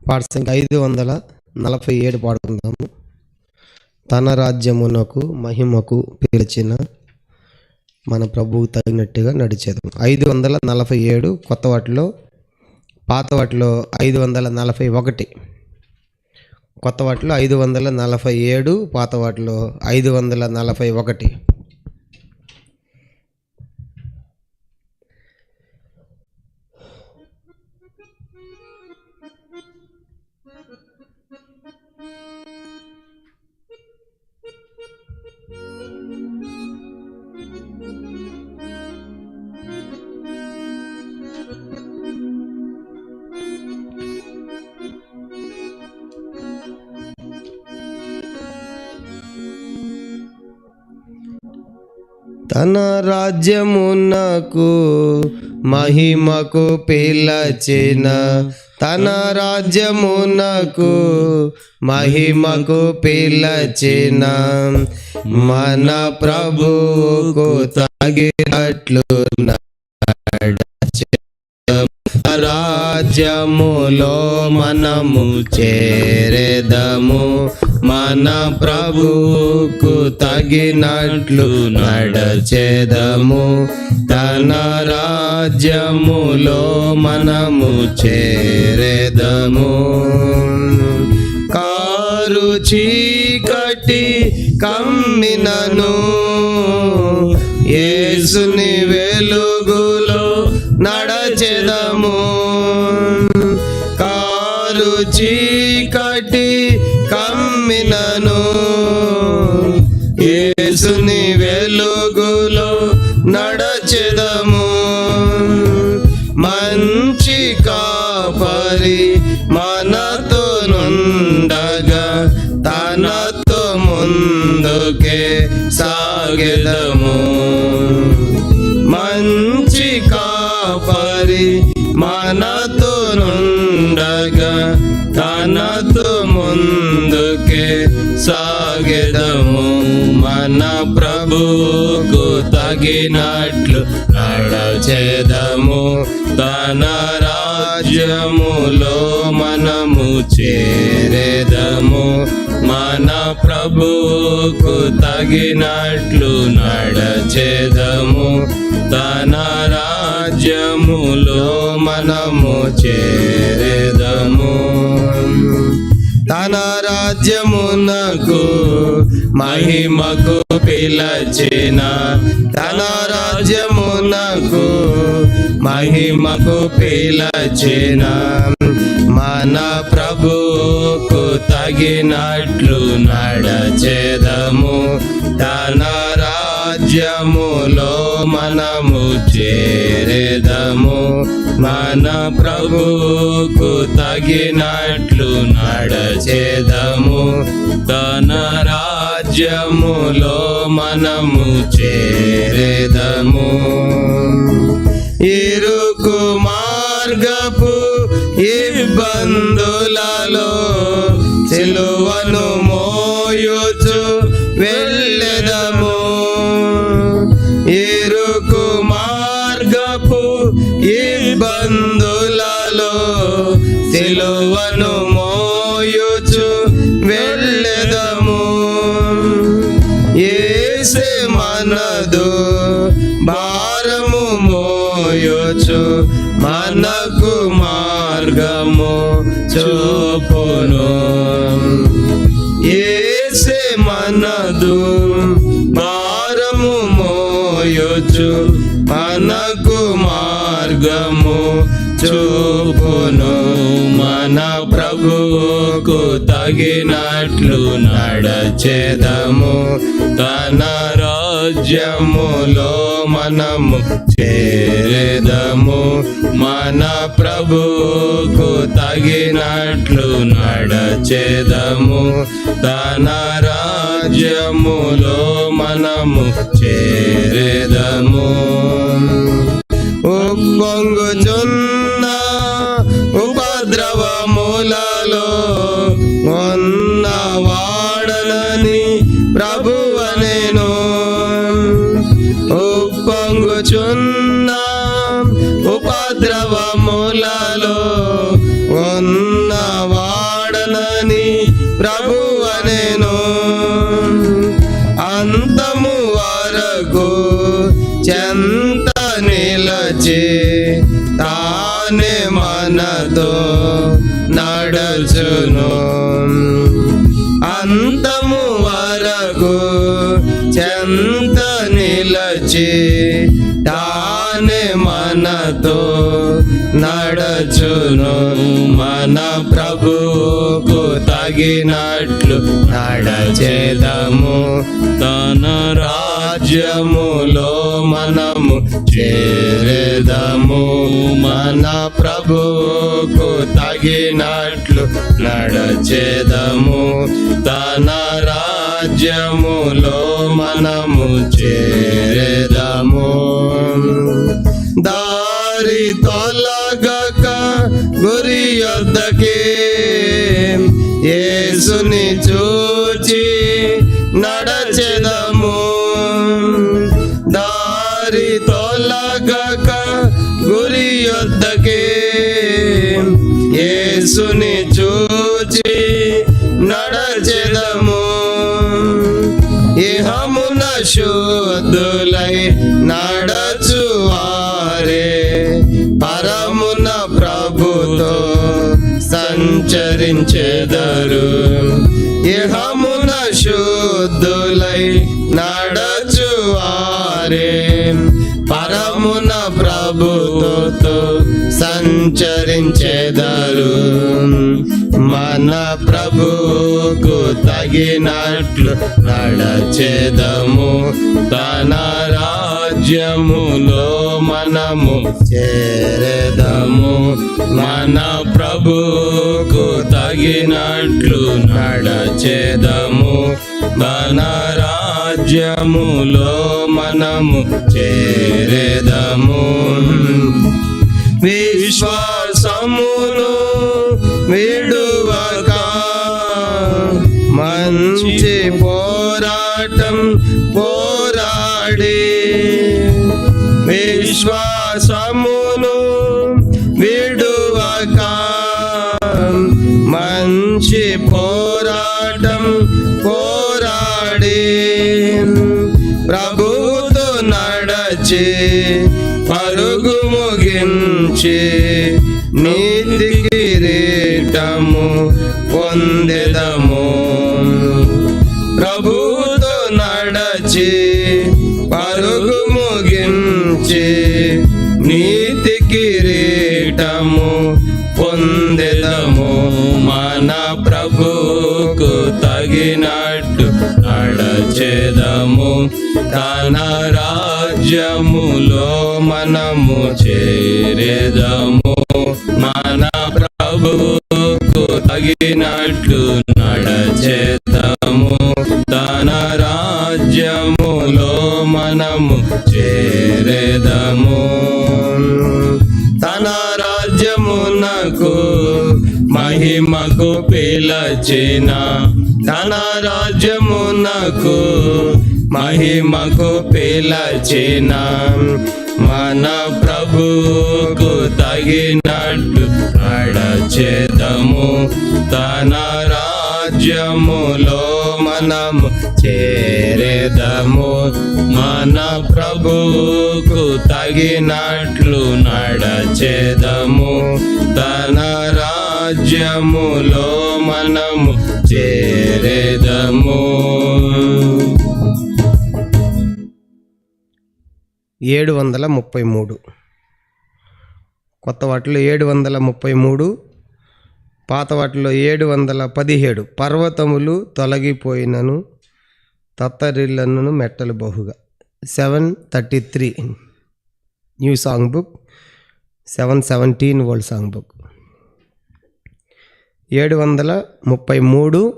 పాట సంఖ్య 547 పాడుకుందాము. తన రాజ్యమునకు మహిమకు పిలిచిన మన ప్రభువు తగినట్టుగా నడిచేద్దాం. 547 కొత్త వాటిలో, పాత వాటిలో 541. కొత్త వాటిలో 547, పాత వాటిలో 541. తన రాజ్యమునకు మహిమకు పిలచిన, తన రాజ్యమునకు మహిమకు పిలచిన మన ప్రభువుకు తగినట్లు రాజ్యములో మనము చేరెదము. మన ప్రభువుకు తగినట్లు నడచెదము. తన రాజ్యములో మనము చేరెదము. కారు చీకటి కమ్మినను యేసుని వెలుగులో నడచెదము. కారు చీకటి కమ్మినను యేసుని వెలుగులో నడచెదము. మంచి కాపరి మనతో నుండగా తనతో ముందుకే సాగెదము. మంచి కాపరి మనతో నుండగా తనతో ముందుకే సాగెదము. మన ప్రభువుకు తగినట్లు నడచెదము. తన రాజ్యములో మనము చేరెదము. మన ప్రభువుకు తగినట్లు నడచెదము. తన రాజ్యములో మనము చేరెదము. తన రాజ్యమునకు మహిమకు పిలచిన, తన రాజ్యమునకు మహిమకు పిలచిన మన ప్రభువుకు తగినట్లు నడచెదము. తన రాజ్యములో మనము చేరెదము. మన ప్రభువుకు తగినట్లు నడచెదము. తన రాజ్యములో మనము చేరెదము. ఇరుకు మార్గపు ఇబ్బందులలో సిలువను మోయుచు వెళ్ళెదము. ఇరుకు మార్గపు ఇబ్బందులలో సిలువను మోయుచు వెళ్ళెదము. యేసే మనదు భారము మోయుచు మనకు మార్గము చూపును. యేసే మనదు భారము మోయుచు మనకు మార్గము చూపును. మన ప్రభువుకు తగినట్లు నడచెదము. తన రాజ్యములో మనము చేరెదము. మన ప్రభువుకు తగినట్లు నడచెదము. తన రాజ్యములో మనము చేరెదము. ఉప్పొంగుచున్న ఉపద్రవములలో ఉన్నవాడనని ప్రభువనెను. ఉప్పొంగుచున్న ఉపద్రవములలో ఉన్నవా నడచును. అంతము వరకు చెంత నిలచి తానే మనతో నడచును. మన ప్రభువుకు తగినట్లు నడచెదము. తన రాజ్యములో మనము చేరెదము. మన ప్రభువుకు తగినట్లు నడచెదము. తన రాజ్యములో మనము చేరెదము. దారి తొలగక గురి యొద్దకే యేసుని చూచి నడచెదము. దారి తొలగక గురి యొద్దకే యేసుని చూచి నడచెదము. ఇహమున శుద్ధులై నడచువారే పరమున ప్రభుతో సంచరించెదరు. ఇహమున శుద్ధులై నడచువారే పరమున ప్రభుతో సంచరించెదరు. మన ప్రభువుకు తగినట్లు నడచెదము. తన రాజ్యములో మనము చేరెదము. మన ప్రభువుకు తగినట్లు నడచెదము. మన రాజ్యములో మనము చేరెదము. విశ్వాసమును విడువక మంచి పోరాటం పోరాడి, విశ్వాసమును విడువక మంచి పోరాటం పోరాడి, ప్రభువుతో నడచి పరుగు ముగించి నీతి కిరీటము పొందెదము. ప్రభువుతో నడచి పరుగు ముగించి నీతి కిరీటము పొందెదము. మన ప్రభువుకు తగినట్టు నడచెదము. తన రాజ్యములో మనము చేరెదము. మన ప్రభువుకు తగినట్లు నడచెదము. తన రాజ్యములో మనము చేరెదము. తన రాజ్యమునకు మహిమకు పిలచిన, తన రాజ్యమునకు మహిమకు పిలచిన మన ప్రభువుకు తగినట్టు నడచెదము. తన రాజ్యములో మనము చేరెదము. మన ప్రభువుకు తగినట్లు నడచెదము. తన రాజ్యములో మనము చేరెదము. 733 కొత్త వాటిలో 733, పాత వాటిలో 717. పర్వతములు తొలగిపోయినను తత్తరిల్లను మెట్టలు బహుగా. 733 new song book, 717 old song book. 733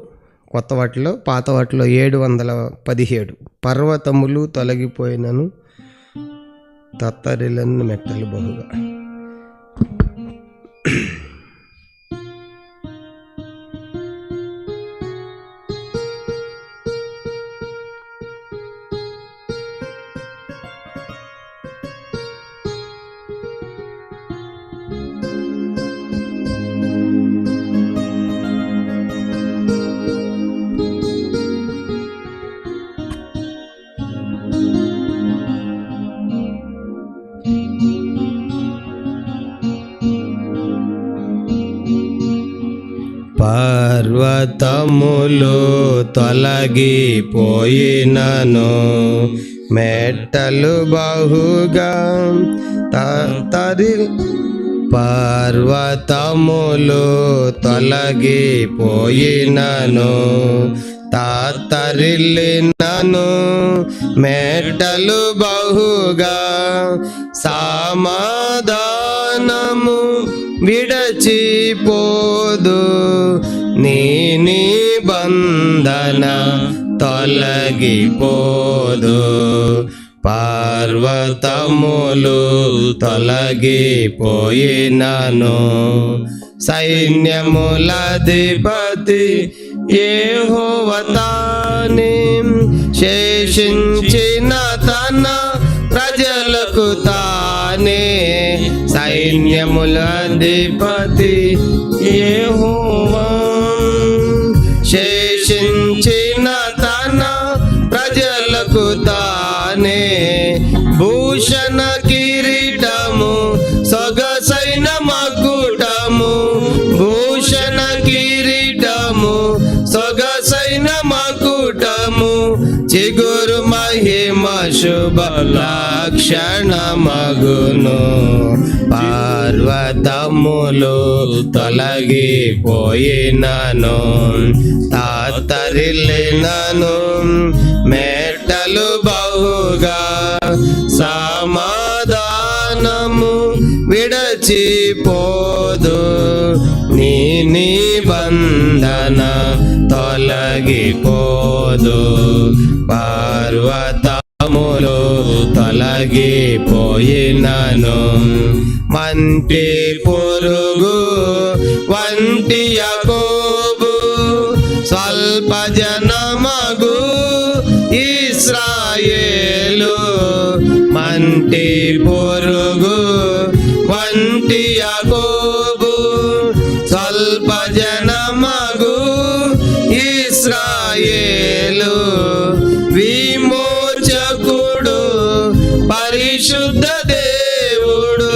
కొత్త వాటిలో, పాత వాటిలో 717. పర్వతములు తొలగిపోయినను తత్తరిల్లను మెట్టలు బహుగా. పర్వతములు తొలగిపోయినను మెట్టలు బహుగా పర్వతములు తొలగిపోయినను తత్తరిల్లినను మెట్టలు బహుగా సమాధానము విడచిపోదు నీ నిబంధన తొలగిపోదు పర్వతములు తొలగిపోయినను సైన్యములధిపతి యెహోవా తానే శేషించిన తన ప్రజలకు తానే సైన్యములధిపతి యెహోవా శేషించిన తన ప్రజలకు తానే భూషణ కిరీటము సొగసైన మకుటము భూషణ కిరీటము సొగసైన మకుటము చిగురు మహిమ శుభ లక్షణమగును పర్వతములు తొలగిపోయినను తత్తరిల్లినను మెట్టలు బహుగా సమాధానము విడచిపోదు నీ నిబంధన తొలగిపోదు పర్వతములు తొలగిపోయినను మంటి పురుగు వంటి యాకోబు స్వల్ప జనమగు ఇశ్రాయేలు మంటి పురుగు వంటి యాకోబు స్వల్ప జనమగు ఇశ్రాయేలు విమోచకుడు పరిశుద్ధ దేవుడు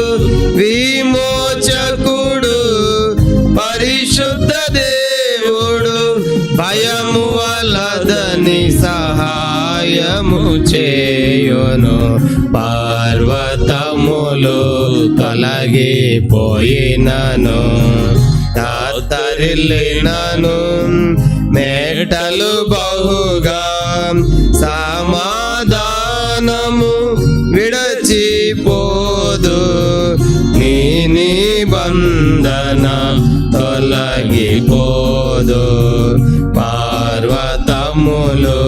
విమోచకుడు పరిశుద్ధ దేవుడు భయము వలదని సహాయము చేయును పర్వతములు తొలగిపోయినను తత్తరిల్లినను మెట్టలు బహుగా సమాధానము విడచిపోదు నీ నిబంధన తొలగిపోదు పర్వతములు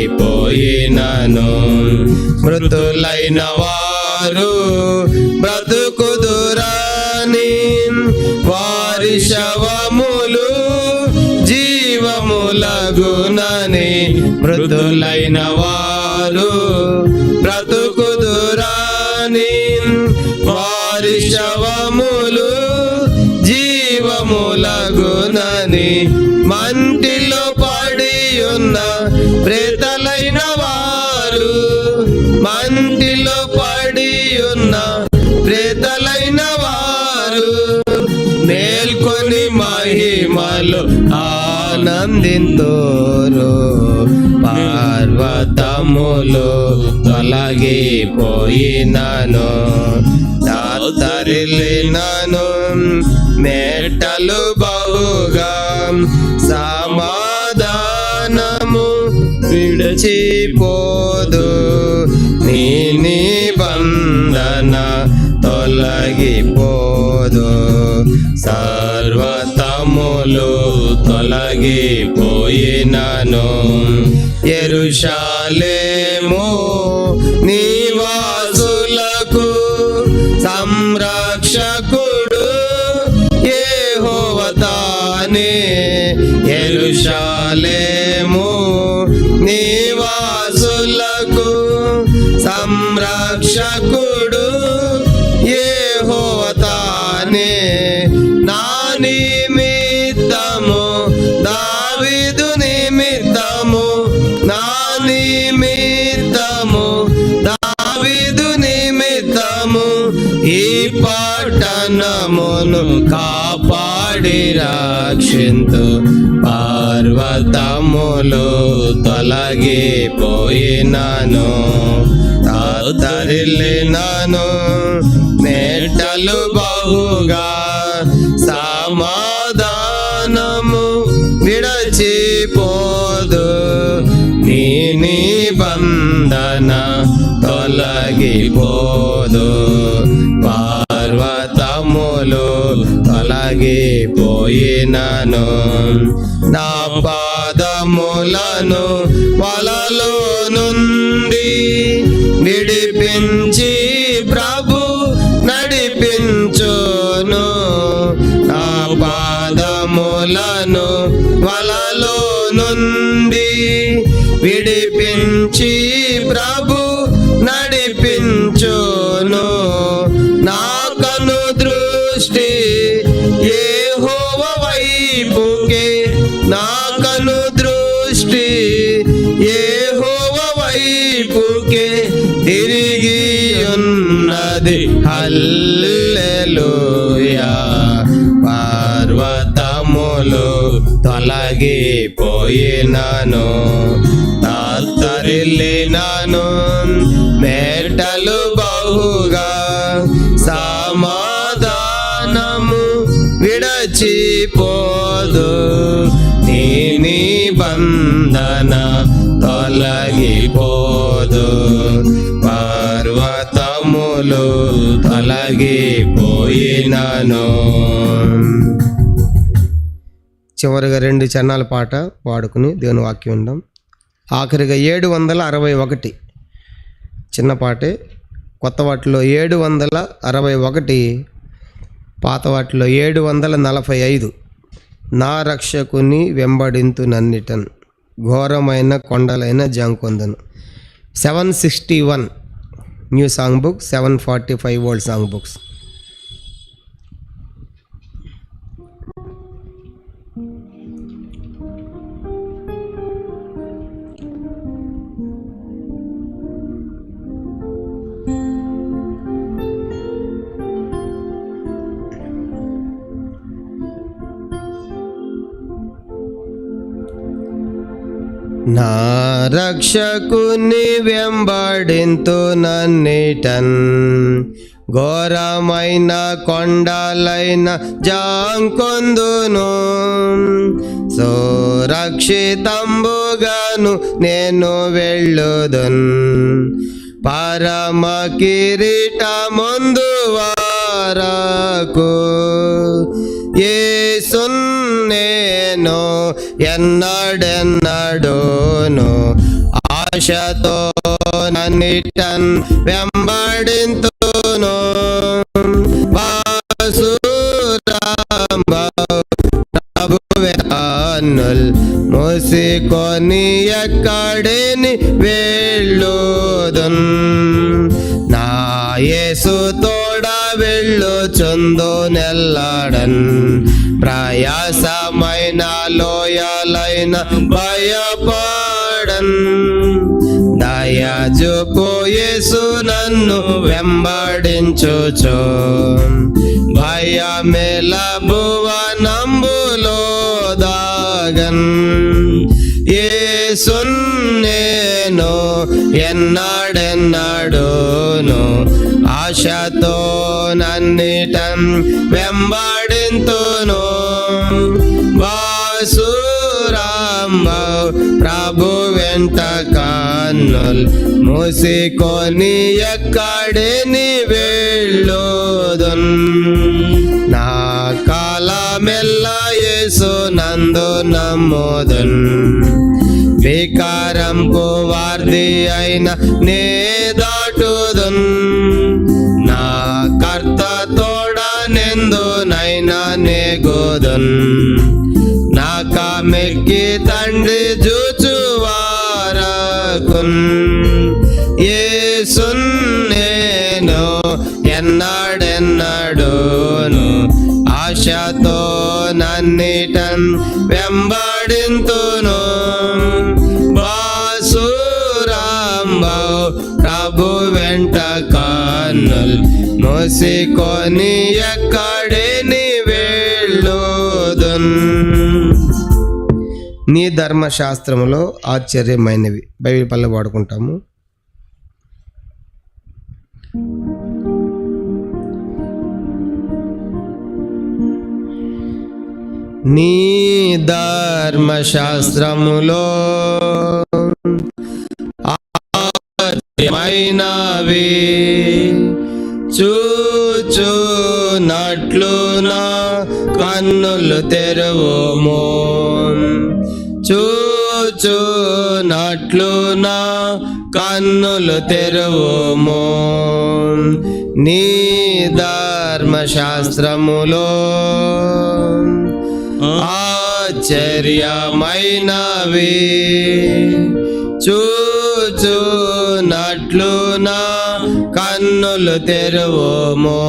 తొలగిపోయినను మృతులైన వారు బ్రతుకుదురని వారి శవములు జీవములగునని మృతులైన వారు బ్రతుకుదురని వారి శవములు జీవములగునని మంటిలో పడి ఉన్న ప్రేతలైన వారు మంటిలో పడి ఉన్న ప్రేతలైన వారు మేల్కొని మహిమలు ఆనందింతురు పర్వతములు తొలగిపోయినను తత్తరిల్లినను మెట్టలు బహుగా సమాధానము విడచిపోదు నీ నిబంధన తొలగిపోదు సర్వతములు తొలగిపోయినను యెరూషలేము నివాసులకు సంరక్షకుడు యెహోవా తానే యెరూషలేము నివాసులకు సంరక్షకుడు యెహోవా తానే నా నిమిత్తము దావీదు నిమిత్తము నా నిమిత్తము దావీదు నిమిత్తము ఈ పట్టణమును కాపాడి రాజు రక్షింతు. పర్వతములు తొలగిపోయినాను, తరిల్లినాను, మెట్టలు బహుగా సమాధానము విడచిపోదు. నీ నిబంధన తొలగిపోదు. పర్వతములు తొలగిపోయినను, నా పాదములను వలలో నుండి విడిపించి ప్రభు నడిపించును. నా పాదములను వలలో నుండి విడిపించి ప్రభు నడిపించును. నా కను దృష్టి యెహోవా వైపుకే, నా కను దృష్టి యెహోవా వైపుకే తిరిగి ఉన్నది. హల్లెలూయా. పర్వతములు తొలగిపోయినను, తరిల్లినను, మెట్టలు బహుగా సమాధానము విడచిపోదు. నీ నిబంధన తొలగిపోదు. పర్వతములు తొలగిపోయినను. చివరిగా 2 చరణాల పాట పాడుకుని దేవుని వాక్యం ఉందాం. ఆఖరిగా 761 చిన్న పాటే. కొత్త వాటిలో 761, పాత వాటిలో 745. నా రక్షకుని వెంబడింతు నన్నిటన్, ఘోరమైన కొండలైన జంకొందను. 761 new song book, 745 old song books. నా రక్షకుని వెంబడింతు నన్నిటన్, ఘోరమైన కొండలైన జాంకొందును. సురక్షితంబుగాను నేను వెళ్ళుదున్, పరమ కిరీటమందు వరకు. యేసున్ నేను ఎన్నడెన్నడూను ఆశతో నన్నిటన్ వెంబడింతును. ప్రభువే కన్నుల్ మూసికొని ఎక్కడిని వెళ్ళుదున్. నా యేసు తోడ వెళ్ళుచుందు నెల్లడన్, ప్రయాసమైన లోయలైన భయపడన్. దయచూపు యేసు నన్ను వెంబడించుచు, భయమేల భువనంబులో దాగన్. యేసున్ నేను ఎన్నడెన్నడూను ఆశతో నన్నిటన్ వెంబడింతును. వాసురాంబ ప్రభు వెంట కన్నుల్ మూసికొని ఎక్కడిని వెళ్ళుదున్. నా కాలమెల్ల యేసు నందు నమ్ముదున్, వికారంకు వార్ది అయిన నే దాటుదున్. నా కర్త తోడ నెందునైనా నేగుదున్, నా కామెక్కి తండ్రి జూచువారకున్. యేసున్ నేను ఎన్నడెన్నడూను ఆశతో నన్నిటన్ వెంబడింతును. వాసురాంబ ప్రభు వెంట కన్నుల్ మూసికొని ఎక్కడిని వెళ్ళుదున్. నీ ధర్మశాస్త్రములో ఆశ్చర్యమైనవి. బైబిల్ పల్లె వాడుకుంటాము. నీ ధర్మశాస్త్రములో ఆశ్చర్యమైనవి చూచునట్లు నా కన్నులు తెరువుము. చూచునట్లు నా కన్నులు తెరువుము. నీ ధర్మశాస్త్రములో ఆశ్చర్యమైనవి చూచునట్లు నా కన్నులు తెరువుము.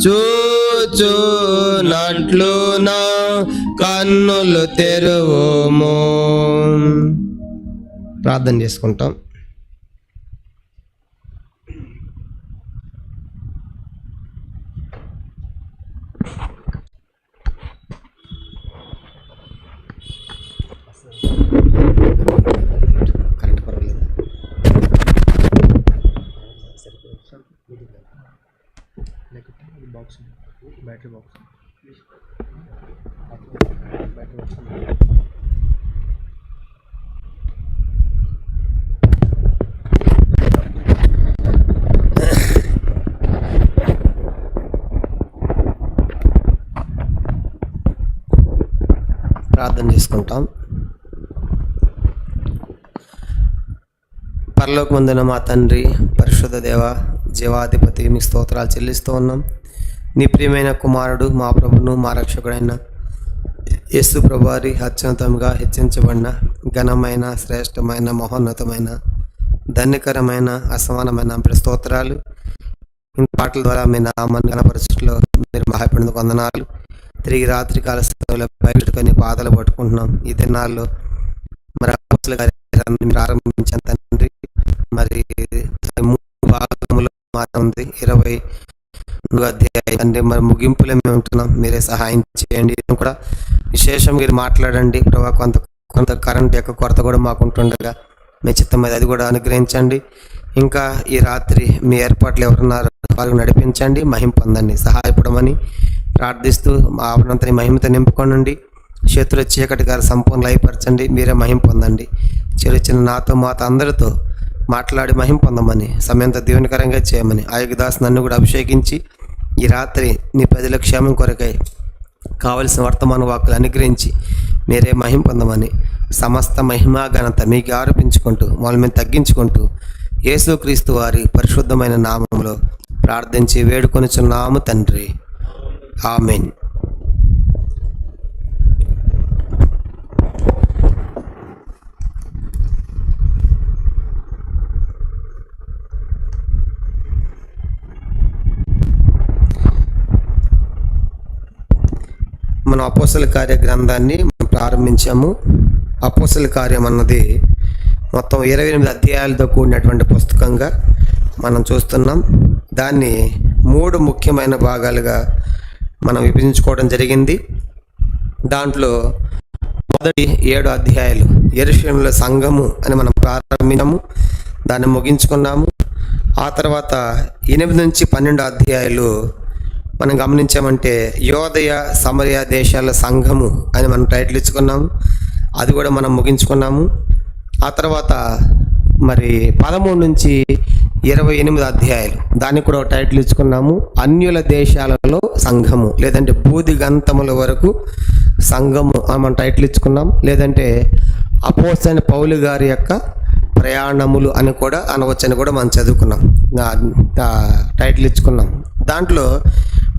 చూచునట్లు నా కన్నులు తెరువుము. ప్రార్థన చేసుకుంటాం. కరెంట్ పర్వాలేదు. బ్యాటరీ బాక్స్ ప్రార్థన చేసుకుంటాం. పరలోకమందున మా తండ్రి, పరిశుద్ధ దేవ, జీవాధిపతి, మీ స్తోత్రాలు చెల్లిస్తూ ఉన్నాం. నీ ప్రియమైన కుమారుడు, మా ప్రభును, మా రక్షకుడైన యేసు ప్రభువారి అత్యున్నతంగా హెచ్చించబడిన ఘనమైన, శ్రేష్టమైన, మహోన్నతమైన, ధన్యకరమైన, అసమానమైన స్తోత్రాలు. ఈ పాటల ద్వారా మీ నామాన్ని కనపరచులో మీరు మహాపడిన వందనాలు. తిరిగి రాత్రి కాల సేవలో బయటకొని పాదాలు పట్టుకుంటున్నాం. ఈ దినాల్లో మరి ప్రారంభించిన తండ్రి, మరి 3 భాగములో మాత్రం 20 అధ్యాయం తండ్రి, మరి ముగింపులో మేము ఉంటున్నాం. మీరే సహాయం చేయండి. కూడా విశేషం మీరు మాట్లాడండి ప్రభా. కొంత కరెంట్ యొక్క కొరత కూడా మాకు ఉంటుండగా మీ చిత్తం మీద అది కూడా అనుగ్రహించండి. ఇంకా ఈ రాత్రి మీ ఏర్పాట్లు ఎవరున్నారు వారికి నడిపించండి, మహిమ పొందండి, సహాయపడమని ప్రార్థిస్తూ మా ఆవరణంతని మహిమతో నింపుకోనండి. శత్రు చీకటి గారు సంపూర్ణ లయపరచండి, మీరే మహిమ పొందండి. చిన్న నాతో మాతో అందరితో మాట్లాడి మహిమ పొందమని, సమయంతో దీవెనకరంగా చేయమని, ఆయుగదాస్ నన్ను కూడా అభిషేకించి ఈ రాత్రి నీ ప్రజల క్షేమం కొరకై కావలసిన వర్తమాన వాక్కులు అనుగ్రహించి మీరే మహిమ పొందమని, సమస్త మహిమా ఘనత మీకు ఆరోపించుకుంటూ వాళ్ళ మీద తగ్గించుకుంటూ యేసుక్రీస్తు వారి పరిశుద్ధమైన నామములో ప్రార్థించి వేడుకొనుచున్నాము తండ్రి. ఆమేన్. మనం అపోస్తల కార్య గ్రంథాన్ని మనం ప్రారంభించాము. అపోస్తల కార్యం అన్నది మొత్తం 28 అధ్యాయాలతో కూడినటువంటి పుస్తకంగా మనం చూస్తున్నాం. దాన్ని 3 ముఖ్యమైన భాగాలుగా మనం విభజించుకోవడం జరిగింది. దాంట్లో మొదటి 7 అధ్యాయాలు యెరూషలేములో సంఘము అని మనం ప్రారంభించాము, దాన్ని ముగించుకున్నాము. ఆ తర్వాత 8 నుంచి 12 అధ్యాయాలు మనం గమనించామంటే యోదయ సమరయ దేశాల సంఘము అని మనం టైటిల్ ఇచ్చుకున్నాము, అది కూడా మనం ముగించుకున్నాము. ఆ తర్వాత మరి 13 నుంచి 28 అధ్యాయాలు దానికి కూడా టైటిల్ ఇచ్చుకున్నాము, అన్యుల దేశాలలో సంఘము, లేదంటే బూది గంతముల వరకు సంఘము అని మనం టైటిల్ ఇచ్చుకున్నాం. లేదంటే అపోస్తలుడైన పౌలు గారి యొక్క ప్రయాణములు అని కూడా అనవచ్చని కూడా మనం చదువుకున్నాం, టైటిల్ ఇచ్చుకున్నాం. దాంట్లో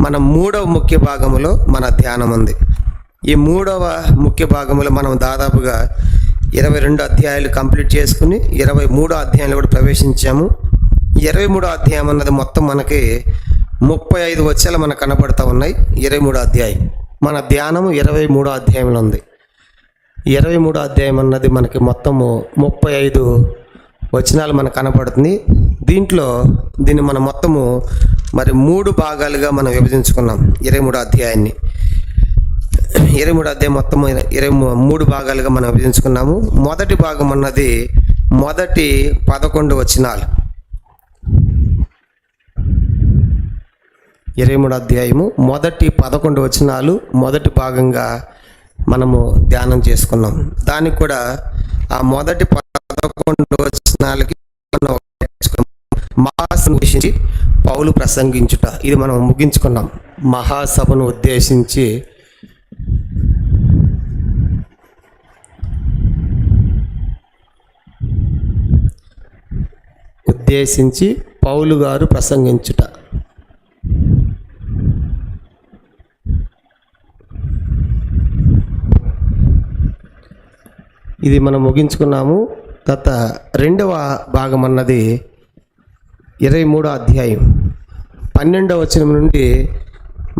మన 3వ ముఖ్య భాగంలో మన ధ్యానం ఉంది. ఈ 3వ ముఖ్య భాగంలో మనం దాదాపుగా 22 అధ్యాయాలు కంప్లీట్ చేసుకుని 23 అధ్యాయాలు కూడా ప్రవేశించాము. 23 అధ్యాయం అన్నది మొత్తం మనకి 35 వచనాలు మనకు కనబడుతూ ఉన్నాయి. 23 అధ్యాయం మన ధ్యానము 23 అధ్యాయంలో ఉంది. 23 అధ్యాయం అన్నది మనకి మొత్తము 35 వచనాలు మనకు కనబడుతుంది. దీన్ని మనం మొత్తము మరి 3 భాగాలుగా మనం విభజించుకున్నాం 23 అధ్యాయాన్ని. 23 అధ్యాయం మొత్తం 23 భాగాలుగా మనం విభజించుకున్నాము. మొదటి భాగం అన్నది మొదటి 11 వచనాలు. 23 అధ్యాయము మొదటి 11 వచనాలు మొదటి భాగంగా మనము ధ్యానం చేసుకున్నాం. దానికి కూడా ఆ మొదటి 11 వచనాలకి మనం మహాసభను ఉద్దేశించి పౌలు ప్రసంగించుట, ఇది మనం ముగించుకున్నాం. మహాసభను ఉద్దేశించి పౌలు గారు ప్రసంగించుట, ఇది మనం ముగించుకున్నాము. తర్వాత రెండవ భాగం అన్నది 23 అధ్యాయం 12వ వచనం నుండి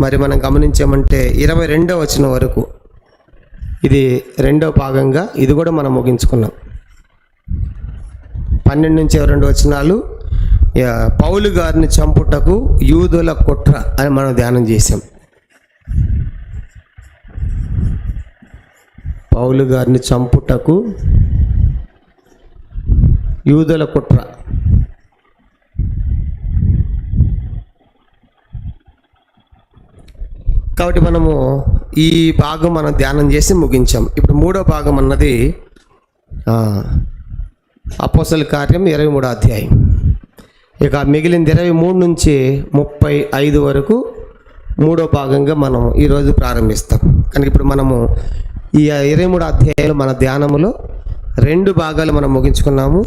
మరి మనం గమనించామంటే 22వ వచనం వరకు, ఇది రెండవ భాగంగా ఇది కూడా మనం ముగించుకున్నాం. 12 నుంచి 22 వచనాలు పౌలు గారిని చంపుటకు యూదుల కుట్ర అని మనం ధ్యానం చేసాం. పౌలు గారిని చంపుటకు యూదుల కుట్ర. కాబట్టి మనము ఈ భాగం మనం ధ్యానం చేసి ముగించాం. ఇప్పుడు మూడో భాగం అన్నది అపోస్తలుల కార్యం 23 అధ్యాయం. ఇక మిగిలిన 23 నుంచి 35 వరకు మూడో భాగంగా మనం ఈరోజు ప్రారంభిస్తాం. కనుక ఇప్పుడు మనము ఈ 23 అధ్యాయంలో మన ధ్యానములో 2 భాగాలు మనం ముగించుకున్నాము.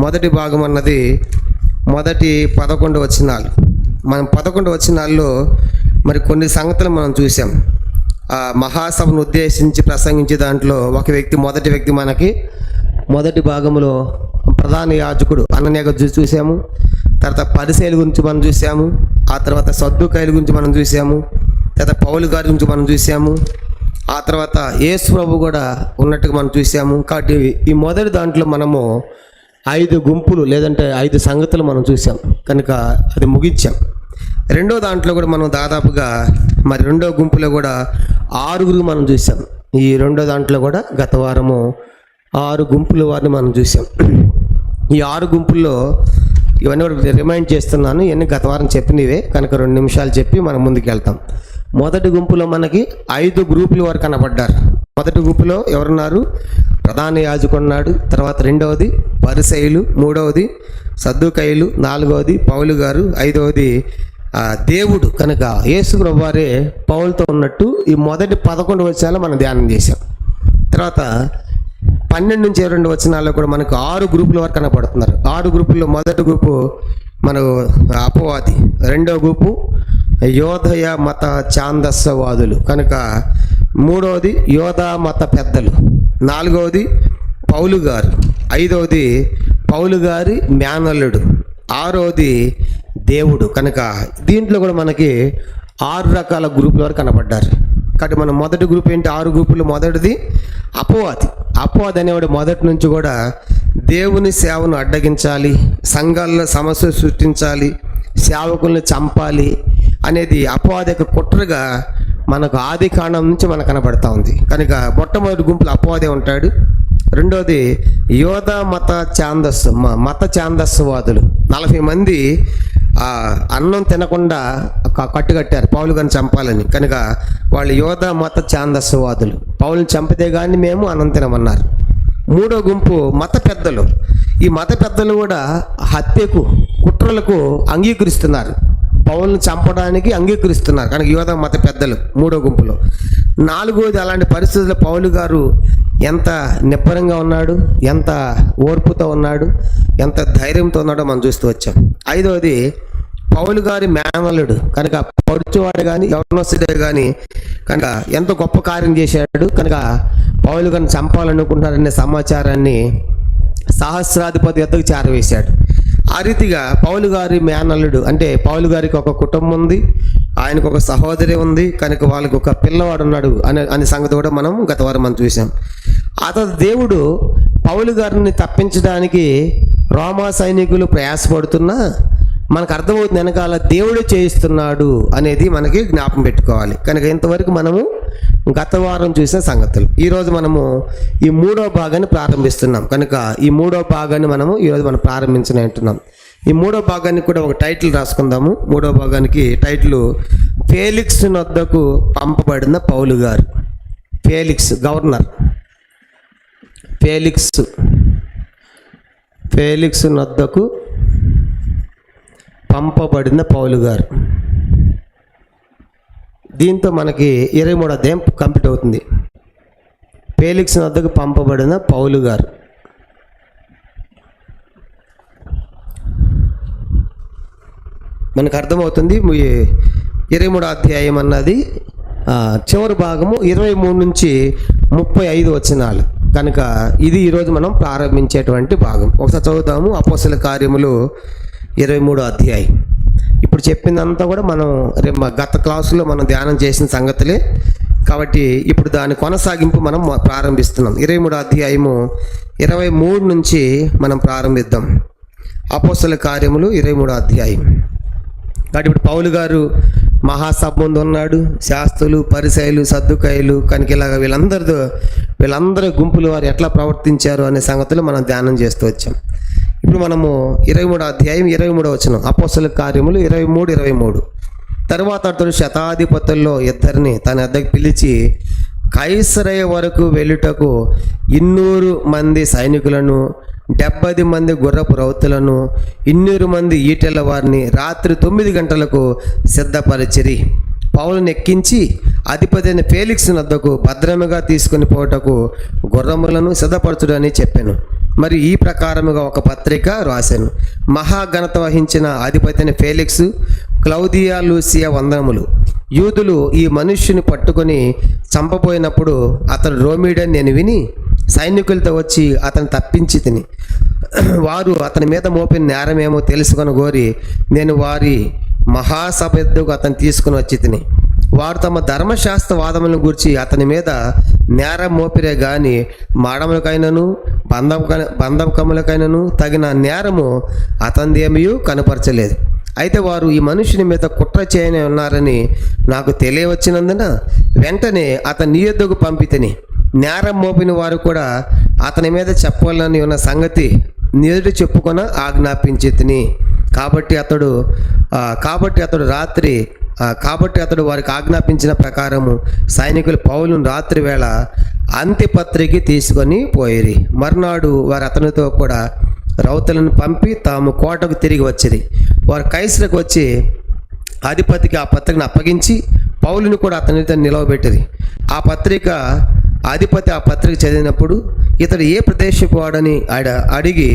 మొదటి భాగం అన్నది మొదటి 11 వచనాలు. మనం 11 వచనాల్లో మరి కొన్ని సంగతులు మనం చూసాం. ఆ మహాసభను ఉద్దేశించి ప్రసంగించే దాంట్లో మొదటి వ్యక్తి మనకి మొదటి భాగంలో ప్రధాన యాజకుడు అననీయ చూసాము. తర్వాత పరిసయ్యుల గురించి మనం చూసాము. ఆ తర్వాత సద్దూకయ్యుల గురించి మనం చూసాము. తర్వాత పౌలు గారి గురించి మనం చూసాము. ఆ తర్వాత యేసు ప్రభు కూడా ఉన్నట్టుగా మనం చూసాము. కాబట్టి ఈ మొదటి దాంట్లో మనము 5 గుంపులు లేదంటే 5 సంగతులు మనం చూసాం. కనుక అది ముగించాం. రెండో దాంట్లో కూడా మనం దాదాపుగా మరి రెండో గుంపులో కూడా 6 మనం చూసాం. ఈ రెండో దాంట్లో కూడా గత వారము 6 గుంపుల వారిని మనం చూసాం. ఈ 6 గుంపుల్లో ఇవన్నీ కూడా రిమైండ్ చేస్తున్నాను. ఇవన్నీ గత వారం చెప్పినవే కనుక 2 నిమిషాలు చెప్పి మనం ముందుకు వెళ్తాం. మొదటి గుంపులో మనకి 5 గ్రూపుల వారు కనబడ్డారు. మొదటి గుంపులో ఎవరున్నారు? ప్రధాన యాజకుడు ఉన్నాడు. తర్వాత రెండవది పరిసయ్యులు, మూడవది సద్దూకయ్యులు, నాలుగవది పౌలు గారు, ఐదవది దేవుడు. కనుక యేసు ప్రభువు వారే పౌలుతో ఉన్నట్టు ఈ మొదటి 11 వచనాలు మనం ధ్యానం చేశాం. తర్వాత 12 నుంచి 22 వచనాల్లో కూడా మనకు 6 గ్రూపుల వరకు కనపడుతున్నారు. 6 గ్రూపుల్లో మొదటి గ్రూపు మనకు అపవాది, రెండో గ్రూపు యోధయ మత ఛాందస్సవాదులు, కనుక మూడవది యోధా మత పెద్దలు, నాలుగవది పౌలు గారు, ఐదవది పౌలు గారి మేనల్లుడు, ఆరవది దేవుడు. కనుక దీంట్లో కూడా మనకి 6 రకాల గ్రూపుల వరకు కనపడ్డారు. కాబట్టి మన మొదటి గ్రూప్ ఏంటి? 6 గ్రూపులు. మొదటిది అపవాది. అపవాది అనేవాడు మొదటి నుంచి కూడా దేవుని సేవను అడ్డగించాలి, సంఘాల్లో సమస్యలు సృష్టించాలి, సేవకుల్ని చంపాలి అనేది అపవాది యొక్క కుట్రగా మనకు ఆది కాండం నుంచి మనకు కనబడతా ఉంది. కనుక మొట్టమొదటి గుంపులు అపవాదే ఉంటాడు. రెండోది యోధ మత ఛాందస్సువాదులు. 40 మంది అన్నం తినకుండా కట్టుకట్టారు పౌలు గారిని చంపాలని. కనుక వాళ్ళు యోధ మత ఛాందస్సువాదులు. పౌలుని చంపితే కానీ మేము అన్నం తినమన్నారు. మూడో గుంపు మత పెద్దలు. ఈ మత పెద్దలు కూడా హత్యకు, కుట్రలకు అంగీకరిస్తున్నారు, పౌలుని చంపడానికి అంగీకరిస్తున్నారు. కనుక యోధ మత పెద్దలు మూడో గుంపులో. నాలుగోది అలాంటి పరిస్థితుల్లో పౌలు గారు ఎంత నిబ్బరంగా ఉన్నాడు, ఎంత ఓర్పుతో ఉన్నాడు, ఎంత ధైర్యంతో ఉన్నాడో మనం చూస్తూ వచ్చాం. ఐదవది పౌలు గారి మేనల్లుడు. కనుక పడుచువాడు కానీ యవనస్తుడే కానీ కనుక ఎంత గొప్ప కార్యం చేశాడు. కనుక పౌలు గారిని చంపాలనుకుంటున్నారనే సమాచారాన్ని సహస్రాధిపతి వద్దకు చేరవేశాడు. ఆ రీతిగా పౌలు గారి మేనల్లుడు అంటే పౌలు గారికి ఒక కుటుంబం ఉంది, ఆయనకు ఒక సహోదరి ఉంది, కనుక వాళ్ళకి ఒక పిల్లవాడు ఉన్నాడు అనే సంగతి కూడా మనం గత వారం మనం చూసాం. ఆ తర్వాత దేవుడు పౌలు గారిని తప్పించడానికి రోమా సైనికులు ప్రయాసపడుతున్నా మనకు అర్థమవుతుంది వెనకాల దేవుడే చేయిస్తున్నాడు అనేది మనకి జ్ఞాపకం పెట్టుకోవాలి. కనుక ఇంతవరకు మనము గత వారం చూసిన సంగతులు. ఈరోజు మనము ఈ 3వ భాగాన్ని ప్రారంభిస్తున్నాం. కనుక ఈ 3వ భాగాన్ని మనము ఈరోజు మనం ప్రారంభించనంటున్నాం. ఈ 3వ భాగానికి కూడా ఒక టైటిల్ రాసుకుందాము. 3వ భాగానికి టైటిల్ ఫేలిక్స్ వద్దకు పంపబడిన పౌలు గారు. ఫేలిక్స్ గవర్నర్, ఫేలిక్స్ వద్దకు పంపబడిన పౌలు గారు. దీంతో మనకి 23వ అధ్యాయం కంప్లీట్ అవుతుంది. ఫేలిక్స్ వద్దకు పంపబడిన పౌలు గారు. మనకు అర్థమవుతుంది 23వ అధ్యాయం అన్నది చివరి భాగము 23 నుంచి 35 వచనాలు. కనుక ఇది ఈరోజు మనం ప్రారంభించేటువంటి భాగం. ఒకసారి చదువుతాము. అపోస్తల కార్యములు 23వ అధ్యాయం. ఇప్పుడు చెప్పిందంతా కూడా మనం గత క్లాసులో మనం ధ్యానం చేసిన సంగతులే కాబట్టి ఇప్పుడు దాని కొనసాగింపు మనం ప్రారంభిస్తున్నాం. 23వ అధ్యాయము 23 నుంచి మనం ప్రారంభిద్దాం. అపోస్తల కార్యములు 23వ అధ్యాయం. కాబట్టి ఇప్పుడు పౌలు గారు మహాసభ ముందు ఉన్నాడు. శాస్త్రులు, పరిసయ్యులు, సద్దుకాయులు, కనుక ఇలాగ వీళ్ళందరూ గుంపులు వారు ఎట్లా ప్రవర్తించారు అనే సంగతులు మనం ధ్యానం చేస్తూ వచ్చాం. ఇప్పుడు మనము 23వ అధ్యాయం 23వ వచనం. అపోస్తల కార్యములు 23. తరువాత అతడు శతాధిపతుల్లో 2 తన వద్దకు పిలిచి కైసరయ వరకు వెళ్ళుటకు 200 మంది సైనికులను, 70 మంది గుర్రపు రౌతులను, 200 మంది ఈటెల వారిని రాత్రి 9 గంటలకు సిద్ధపరిచిరి. పౌలును ఎక్కించి అధిపతి అయిన ఫేలిక్స్ వద్దకు భద్రముగా తీసుకుని పోవటకు గుర్రములను సిద్ధపరచుడని చెప్పాను. మరి ఈ ప్రకారముగా ఒక పత్రిక రాశాను. మహాఘనత వహించిన అధిపతి అయిన ఫేలిక్స్, క్లౌదియా లూసియా వందనములు. యూదులు ఈ మనుష్యుని పట్టుకొని చంపబోయినప్పుడు అతడు రోమీడని నేను విని సైనికులతో వచ్చి అతను తప్పించి తిని వారు అతని మీద మోపిన నేరమేమో తెలుసుకొని కోరి నేను వారి మహాసభ ఎద్దుకు అతను తీసుకుని వచ్చి తిని వారు తమ ధర్మశాస్త్ర వాదములను గురించి అతని మీద నేరం మోపిరే గాని మాడములకైనను బంధకములకైనను తగిన నేరము అతనిదేమీ కనపరచలేదు. అయితే వారు ఈ మనుషుని మీద కుట్ర చేయని ఉన్నారని నాకు తెలియవచ్చినందున వెంటనే అతని నీ యొద్దకు పంపితిని. నేరం మోపిన వారు కూడా అతని మీద చెప్పాలని ఉన్న సంగతి నీరు చెప్పుకొన ఆజ్ఞాపించి తిని కాబట్టి అతడు వారికి ఆజ్ఞాపించిన ప్రకారము సైనికులు పౌలును రాత్రి వేళ అంత్యపత్రికి తీసుకొని పోయిరి. మర్నాడు వారు అతనితో కూడా రౌతులను పంపి తాము కోటకు తిరిగి వచ్చిరి. వారు కైసరకు వచ్చి అధిపతికి ఆ పత్రికను అప్పగించి పౌలుని కూడా అతనితో నిలవబెట్టిరి. అధిపతి ఆ పత్రిక చదివినప్పుడు ఇతడు ఏ ప్రదేశపు వాడని అడిగి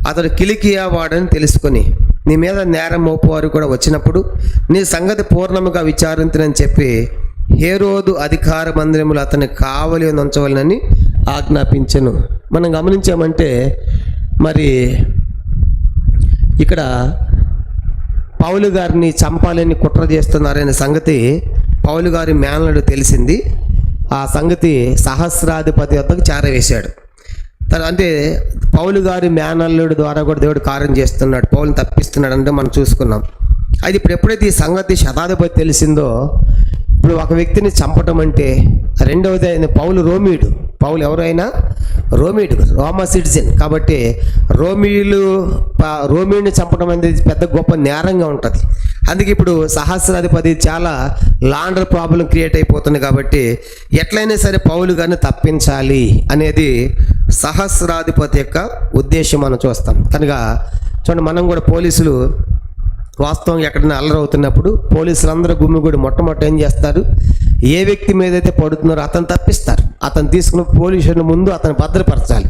అతడు కిలికియా వాడని తెలుసుకొని నీ మీద నేరం మోపువారు కూడా వచ్చినప్పుడు నీ సంగతి పూర్ణముగా విచారించనని చెప్పి హేరోదు అధికార మందిరములు అతన్ని కావలి ఉంచవలనని ఆజ్ఞాపించెను. మనం గమనించామంటే మరి ఇక్కడ పౌలు గారిని చంపాలని కుట్ర చేస్తున్నారనే సంగతి పౌలు గారి మేనలుడు తెలిసింది. ఆ సంగతి సహస్రాధిపతి వద్దకు చేరవేశాడు. అంటే పౌలు గారి మేనల్లుడి ద్వారా కూడా దేవుడు కార్యం చేస్తున్నాడు, పౌలుని తప్పిస్తున్నాడు అంటే మనం చూసుకున్నాం. అది ఇప్పుడు ఎప్పుడైతే ఈ సంగతి శతాధిపతి తెలిసిందో ఇప్పుడు ఒక వ్యక్తిని చంపటం అంటే రెండవది ఆయన పౌలు రోమీయుడు. పౌలు ఎవరైనా రోమీయుడు, రోమా సిటిజన్ కాబట్టి రోమీయుడిని చంపడం అనేది పెద్ద గొప్ప నేరంగా ఉంటుంది. అందుకే ఇప్పుడు సహస్రాధిపతి చాలా లాండర్ ప్రాబ్లం క్రియేట్ అయిపోతుంది. కాబట్టి ఎట్లయినా సరే పౌలు గారిని తప్పించాలి అనేది సహస్రాధిపతి యొక్క ఉద్దేశం మనం చూస్తాం. కనుక చూడండి, మనం కూడా పోలీసులు వాస్తవంగా ఎక్కడైనా అల్లరవుతున్నప్పుడు పోలీసులందరూ గుమ్మిగూడి మొట్టమొదటి ఏం చేస్తారు, ఏ వ్యక్తి మీద అయితే పడుతున్నారో అతను తప్పిస్తారు. అతను తీసుకున్న పోలీసుల ముందు అతను భద్రపరచాలి,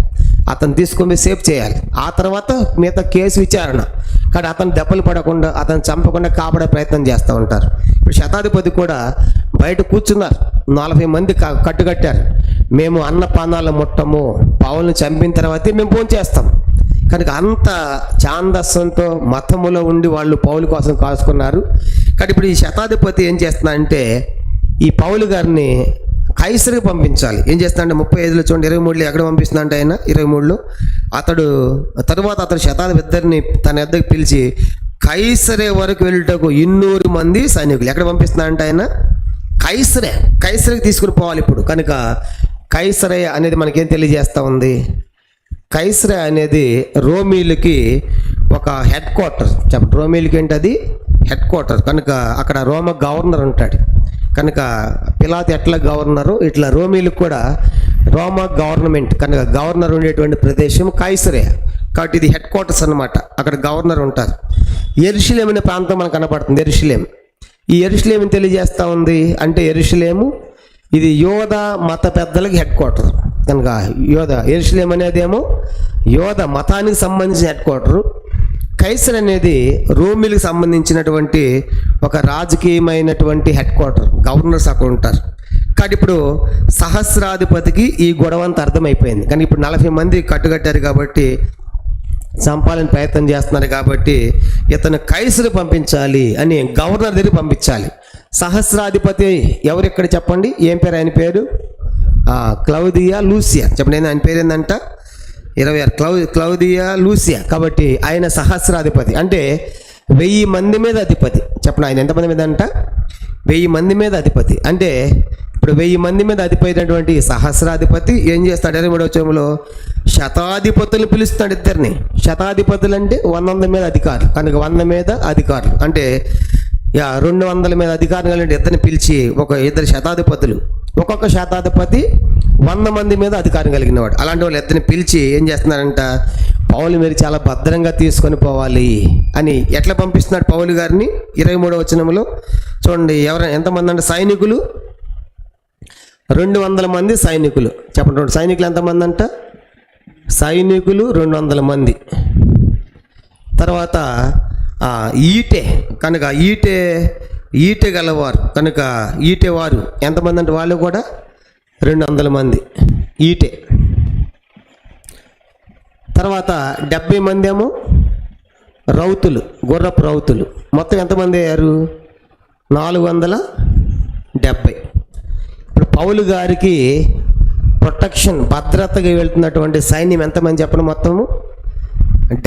అతను తీసుకుని సేఫ్ చేయాలి. ఆ తర్వాత మిగతా కేసు విచారణ. కానీ అతను దెబ్బలు పడకుండా అతను చంపకుండా కాపాడే ప్రయత్నం చేస్తూ ఉంటారు. ఇప్పుడు శతాధిపతి కూడా బయట కూర్చున్నారు, 40 మంది కట్టుకట్టారు. మేము అన్న పానాలు ముట్టము, పౌలుని చంపిన తర్వాతే మేము ఫోన్ చేస్తాం. కనుక అంత ఛాందస్సంతో మతములో ఉండి వాళ్ళు పౌలు కోసం కాసుకున్నారు. కానీ ఇప్పుడు ఈ శతాధిపతి ఏం చేస్తున్నాడంటే ఈ పౌలు గారిని కైసరికి పంపించాలి. ఏం చేస్తాడంటే 35లో చూడండి, 23లో ఎక్కడ పంపిస్తున్నాడంటే ఆయన 23లో అతడు శతాధిపతి ఇద్దరిని తన వద్దకు పిలిచి కైసరే వరకు వెళ్ళటకు 200 మంది సైనికులు. ఎక్కడ పంపిస్తున్నారంటే ఆయన కైసరేకి తీసుకుని పోవాలి ఇప్పుడు. కనుక కైసరే అనేది మనకేం తెలియజేస్తూ ఉంది? కైసరే అనేది రోమీలకి ఒక హెడ్ క్వార్టర్. చెప్పండి, రోమీలకి ఏంటి? అది హెడ్ క్వార్టర్. కనుక అక్కడ రోమ గవర్నర్ ఉంటాడు. కనుక పిలాతు ఎట్లా గవర్నరు, ఇట్లా రోమీలకు కూడా రోమా గవర్నమెంట్. కనుక గవర్నర్ ఉండేటువంటి ప్రదేశం కైసరే. కాబట్టి ఇది హెడ్ క్వార్టర్స్ అన్నమాట. అక్కడ గవర్నర్ ఉంటారు. యెరూషలేం అనే ప్రాంతం మనకు కనపడుతుంది. యెరూషలేం, ఈ యెరూషలేం తెలియజేస్తూ ఉంది అంటే యెరూషలేము ఇది యోధ మత పెద్దలకి హెడ్ క్వార్టర్. కనుక యెరూషలేం అనేదేమో యోధ మతానికి సంబంధించిన హెడ్ క్వార్టరు. కైసర్ అనేది రోమిలకు సంబంధించినటువంటి ఒక రాజకీయమైనటువంటి హెడ్ క్వార్టర్. గవర్నర్స్ అక్కడ ఉంటారు. కాబట్టి ఇప్పుడు సహస్రాధిపతికి ఈ గొడవ అంతా అర్థమైపోయింది. కానీ ఇప్పుడు 40 మంది కట్టుకట్టారు కాబట్టి, చంపాలని ప్రయత్నం చేస్తున్నారు కాబట్టి ఇతను కైసరు పంపించాలి అని గవర్నర్ దగ్గర పంపించాలి. సహస్రాధిపతి ఎవరు ఇక్కడ చెప్పండి? ఏం పేరు ఆయన పేరు? క్లౌదియా లూసియా. చెప్పండి, ఆయన పేరు ఏంటంట? 26 క్లౌదియా లూసియా. కాబట్టి ఆయన సహస్రాధిపతి అంటే 1000 మంది మీద అధిపతి. చెప్పండి, ఆయన ఎంతమంది మీద అంట? 1000 మంది మీద అధిపతి. అంటే ఇప్పుడు 1000 మంది మీద అధిపతి సహస్రాధిపతి ఏం చేస్తాడు? 23వ వచనంలో శతాధిపతులు పిలుస్తాడు ఇద్దరిని. శతాధిపతులు అంటే 100 మీద అధికారులు. కనుక 100 మీద అధికారులు అంటే 200 మీద అధికారులు కలిగిన ఇద్దరిని పిలిచి ఇద్దరు శతాధిపతులు, ఒక్కొక్క శతాధిపతి 100 మంది మీద అధికారం కలిగిన వాడు. అలాంటి వాళ్ళు ఇద్దరిని పిలిచి ఏం చేస్తున్నారంట? పౌలు మీరు చాలా భద్రంగా తీసుకొని పోవాలి అని ఎట్లా పంపిస్తున్నాడు పౌలు గారిని? 23వ వచనంలో చూడండి, ఎంతమంది అంటే సైనికులు 200 మంది సైనికులు. చెప్పండి, సైనికులు ఎంతమంది అంట? సైనికులు 200 మంది. తర్వాత ఈటె, కనుక ఈటె గలవారు, కనుక ఈటెవారు ఎంతమంది అంటే వాళ్ళు కూడా 200 మంది ఈటె. తర్వాత 70 మంది ఏమో రౌతులు, గుర్రపు రౌతులు. మొత్తం ఎంతమంది అయ్యారు? 470. ఇప్పుడు పౌలు గారికి ప్రొటెక్షన్, భద్రతగా వెళ్తున్నటువంటి సైన్యం ఎంతమంది చెప్పండి? మొత్తము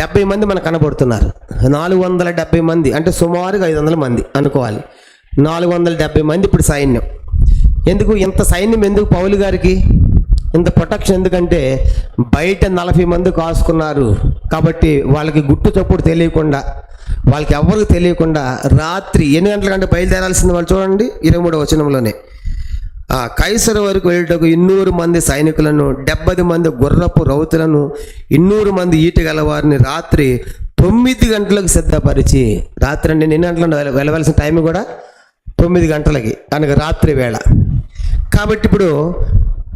70 మంది మనకు కనబడుతున్నారు. 470 మంది అంటే సుమారుగా 500 మంది అనుకోవాలి. 470 మంది ఇప్పుడు సైన్యం. ఎందుకు ఇంత సైన్యం? ఎందుకు పౌలు గారికి ఇంత ప్రొటెక్షన్? ఎందుకంటే బయట 40 మంది కాసుకున్నారు కాబట్టి వాళ్ళకి గుట్టు చప్పుడు తెలియకుండా, వాళ్ళకి ఎవరికి తెలియకుండా రాత్రి 8 గంటల కంటే బయలుదేరాల్సింది వాళ్ళు. చూడండి 23వ వచనంలోనే కైసరు వరకు వెళ్ళటకు 200 మంది సైనికులను, 70 మంది గుర్రపు రౌతులను, 200 మంది ఈట గలవారిని రాత్రి 9 గంటలకు సిద్ధపరిచి, రాత్రి అంటే 8 గంటలకు వెళ్ళవలసిన టైం కూడా 9 గంటలకి, కనుక రాత్రి వేళ. కాబట్టి ఇప్పుడు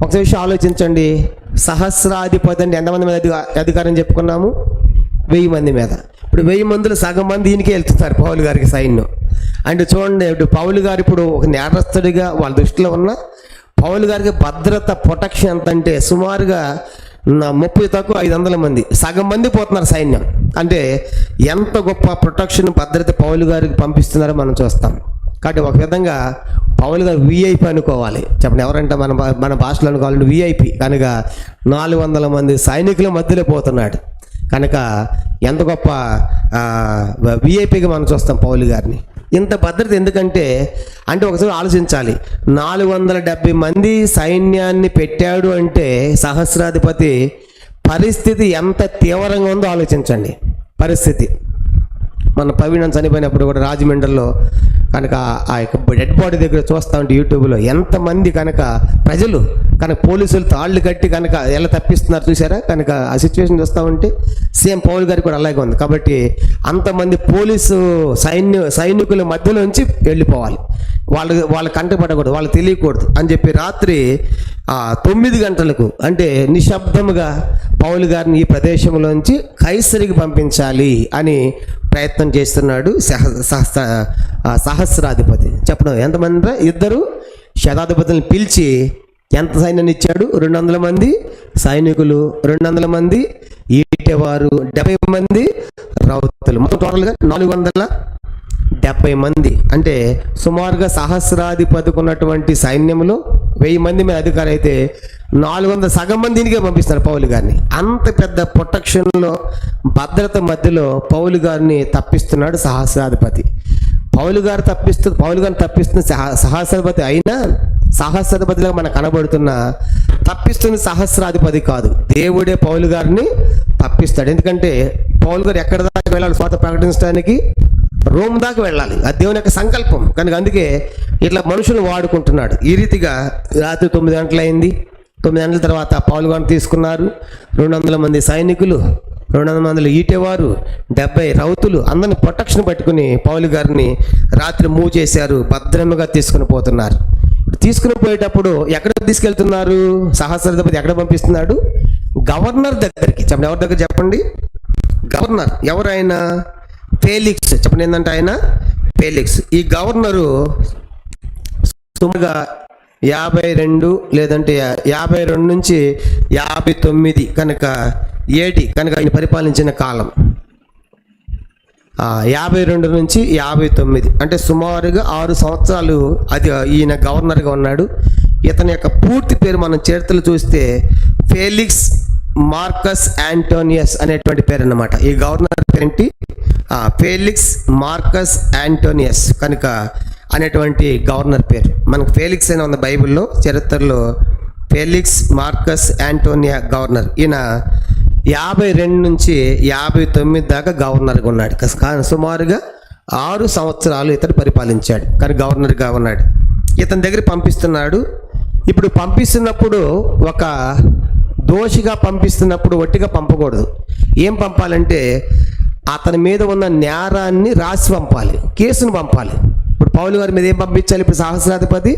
ఒక విషయం ఆలోచించండి, సహస్రాధిపతి అంటే ఎంతమంది మీద అధికారం చెప్పుకున్నాము? 1000 మంది మీద. ఇప్పుడు 1000 మందిలో సగం మంది ఈయనకే వెళ్తున్నారు పౌలు గారికి సైన్యం. అంటే చూడండి, ఇప్పుడు పౌలు గారు ఇప్పుడు ఒక నేరస్తుడిగా వాళ్ళ దృష్టిలో ఉన్న పౌలు గారికి భద్రత, ప్రొటెక్షన్ ఎంత అంటే సుమారుగా 30 తక్కువ 500 మంది, సగం మంది పోతున్నారు సైన్యం. అంటే ఎంత గొప్ప ప్రొటెక్షన్, భద్రత పౌలు గారికి పంపిస్తున్నారో మనం చూస్తాం. కాబట్టి ఒక విధంగా పౌలు గారు విఐపి అనుకోవాలి. చెప్పండి, ఎవరంటే మన భాషలో అనుకోవాలంటే విఐపి. కనుక 400 మంది సైనికుల మధ్యలో పోతున్నాడు. కనుక ఎంత గొప్ప విఐపిగా మనం చూస్తాం పౌలు గారిని. ఇంత భద్రత ఎందుకంటే ఒకసారి ఆలోచించాలి, 470 మంది సైన్యాన్ని పెట్టాడు అంటే సహస్రాధిపతి పరిస్థితి ఎంత తీవ్రంగా ఉందో ఆలోచించండి. పరిస్థితి మన ప్రవీణ్ చనిపోయినప్పుడు కూడా రాజమండ్రిలో కనుక ఆ యొక్క డెడ్ బాడీ దగ్గర చూస్తూ ఉంటే యూట్యూబ్లో ఎంతమంది కనుక ప్రజలు కనుక పోలీసులు తాళ్ళు కట్టి కనుక ఎలా తప్పిస్తున్నారు చూసారా? కనుక ఆ సిచ్యువేషన్ చూస్తూ ఉంటే సేమ్ పౌల్ గారికి కూడా అలాగే ఉంది. కాబట్టి అంతమంది పోలీసు సైనికుల మధ్యలోంచి వెళ్ళిపోవాలి, వాళ్ళు కంటపడకూడదు, వాళ్ళు తెలియకూడదు అని చెప్పి రాత్రి 9 గంటలకు అంటే నిశ్శబ్దముగా పౌలు గారిని ఈ ప్రదేశంలోంచి కైసరికి పంపించాలి అని ప్రయత్నం చేస్తున్నాడు సహస్రాధిపతి. చెప్పడం ఎంతమంది? 2 శతాధిపతులను పిలిచి ఎంత సైన్యాన్ని ఇచ్చాడు? 200 మంది సైనికులు, 200 మంది ఈటెవారు, 70 మంది రౌతులు, మొత్తం టోటల్గా 70 మంది, అంటే సుమారుగా సహస్రాధిపతికి ఉన్నటువంటి సైన్యంలో 1000 మంది మీద అధికారి అయితే 400 సగం మంది దీనికే పంపిస్తారు పౌలు గారిని. అంత పెద్ద ప్రొటెక్షన్లో భద్రత మధ్యలో పౌలు గారిని తప్పిస్తున్నాడు సహస్రాధిపతి. పౌలు గారిని తప్పిస్తున్న సహస్రాధిపతి అయినా సహస్రాధిపతిగా మనకు కనబడుతున్న తప్పిస్తున్న సహస్రాధిపతి కాదు, దేవుడే పౌలు గారిని తప్పిస్తాడు. ఎందుకంటే పౌలు గారు ఎక్కడ దాకా వెళ్ళాలి స్వాత ప్రకటించడానికి? రోమ్ దాకా వెళ్ళాలి. అది దేవుని యొక్క సంకల్పం. కనుక అందుకే ఇట్లా మనుషులు వాడుకుంటున్నాడు. ఈ రీతిగా రాత్రి 9 గంటలు అయింది. 9 గంటల తర్వాత పౌలు గారిని తీసుకున్నారు. 200 మంది సైనికులు, 200 మంది ఈటేవారు, 70 రౌతులు అందరిని ప్రొటెక్షన్ పట్టుకుని పౌలు గారిని రాత్రి మూవ్ చేశారు. భద్రంగా తీసుకుని పోతున్నారు. తీసుకుని పోయేటప్పుడు ఎక్కడ తీసుకెళ్తున్నారు? సహస్రాధిపతి ఎక్కడ పంపిస్తున్నాడు? గవర్నర్ దగ్గరికి. చెప్పండి, ఎవరి దగ్గర చెప్పండి? గవర్నర్. ఎవరైనా? ఫేలిక్స్. చెప్పండి, ఏంటంటే ఆయన ఫేలిక్స్. ఈ గవర్నరు సుమారుగా 52 లేదంటే 52 నుంచి 59 కనుక ఏడి కనుక ఆయన పరిపాలించిన కాలం 52 నుంచి 59, అంటే సుమారుగా 6 సంవత్సరాలు అది ఈయన గవర్నర్గా ఉన్నాడు. ఇతని యొక్క పూర్తి పేరు మనం చరిత్రలు చూస్తే ఫేలిక్స్ మార్కస్ యాంటోనియస్ అనేటువంటి పేరు అన్నమాట. ఈ గవర్నర్ పేరేంటి? ఫేలిక్స్ మార్కస్ యాంటోనియస్ కనుక అనేటువంటి గవర్నర్ పేరు. మనకు ఫేలిక్స్ అని ఉంది బైబిల్లో, చరిత్రలో ఫేలిక్స్ మార్కస్ యాంటోనియా గవర్నర్. ఈయన 52 నుంచి 59 దాకా గవర్నర్గా ఉన్నాడు. సుమారుగా 6 సంవత్సరాలు ఇతడు పరిపాలించాడు, కానీ గవర్నర్గా ఉన్నాడు. ఇతని దగ్గర పంపిస్తున్నాడు. ఇప్పుడు పంపిస్తున్నప్పుడు ఒక దోషిగా పంపిస్తున్నప్పుడు ఒట్టిగా పంపకూడదు. ఏం పంపాలంటే అతని మీద ఉన్న నేరాన్ని రాసి పంపాలి, కేసును పంపాలి. ఇప్పుడు పౌలు గారి మీద ఏం పంపించాలి? ఇప్పుడు సహస్రాధిపతి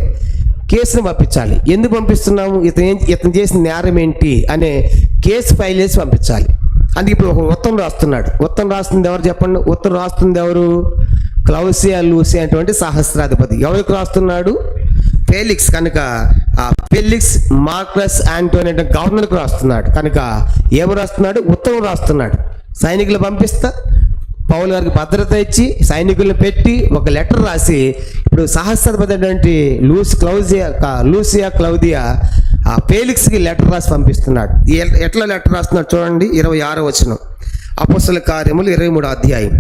కేసును పంపించాలి. ఎందుకు పంపిస్తున్నాము? ఇతను చేసిన నేరం ఏంటి అనే కేసు ఫైల్ చేసి పంపించాలి. అందుకే ఇప్పుడు ఒక ఉత్తరం రాస్తున్నాడు. ఉత్తరం రాస్తుంది ఎవరు చెప్పండి? ఉత్తరం రాస్తుంది ఎవరు? క్లౌసియా లూసియా అటువంటి సహస్రాధిపతి. ఎవరికి రాస్తున్నాడు? ఫేలిక్స్. కనుక ఫేలిక్స్ మార్కస్ యాంటోనీ అంటే గవర్నర్కి రాస్తున్నాడు. కనుక ఏమి రాస్తున్నాడు? ఉత్తరం రాస్తున్నాడు. సైనికులు పంపిస్తా, పౌలు గారికి భద్రత ఇచ్చి సైనికులను పెట్టి ఒక లెటర్ రాసి ఇప్పుడు సహస్రాధిపతి అంటే లూసియా క్లౌదియా ఫేలిక్స్కి లెటర్ రాసి పంపిస్తున్నాడు. ఎట్లా లెటర్ రాస్తున్నాడు చూడండి. 26వ వచనం, అపోస్తలుల కార్యములు 23వ అధ్యాయం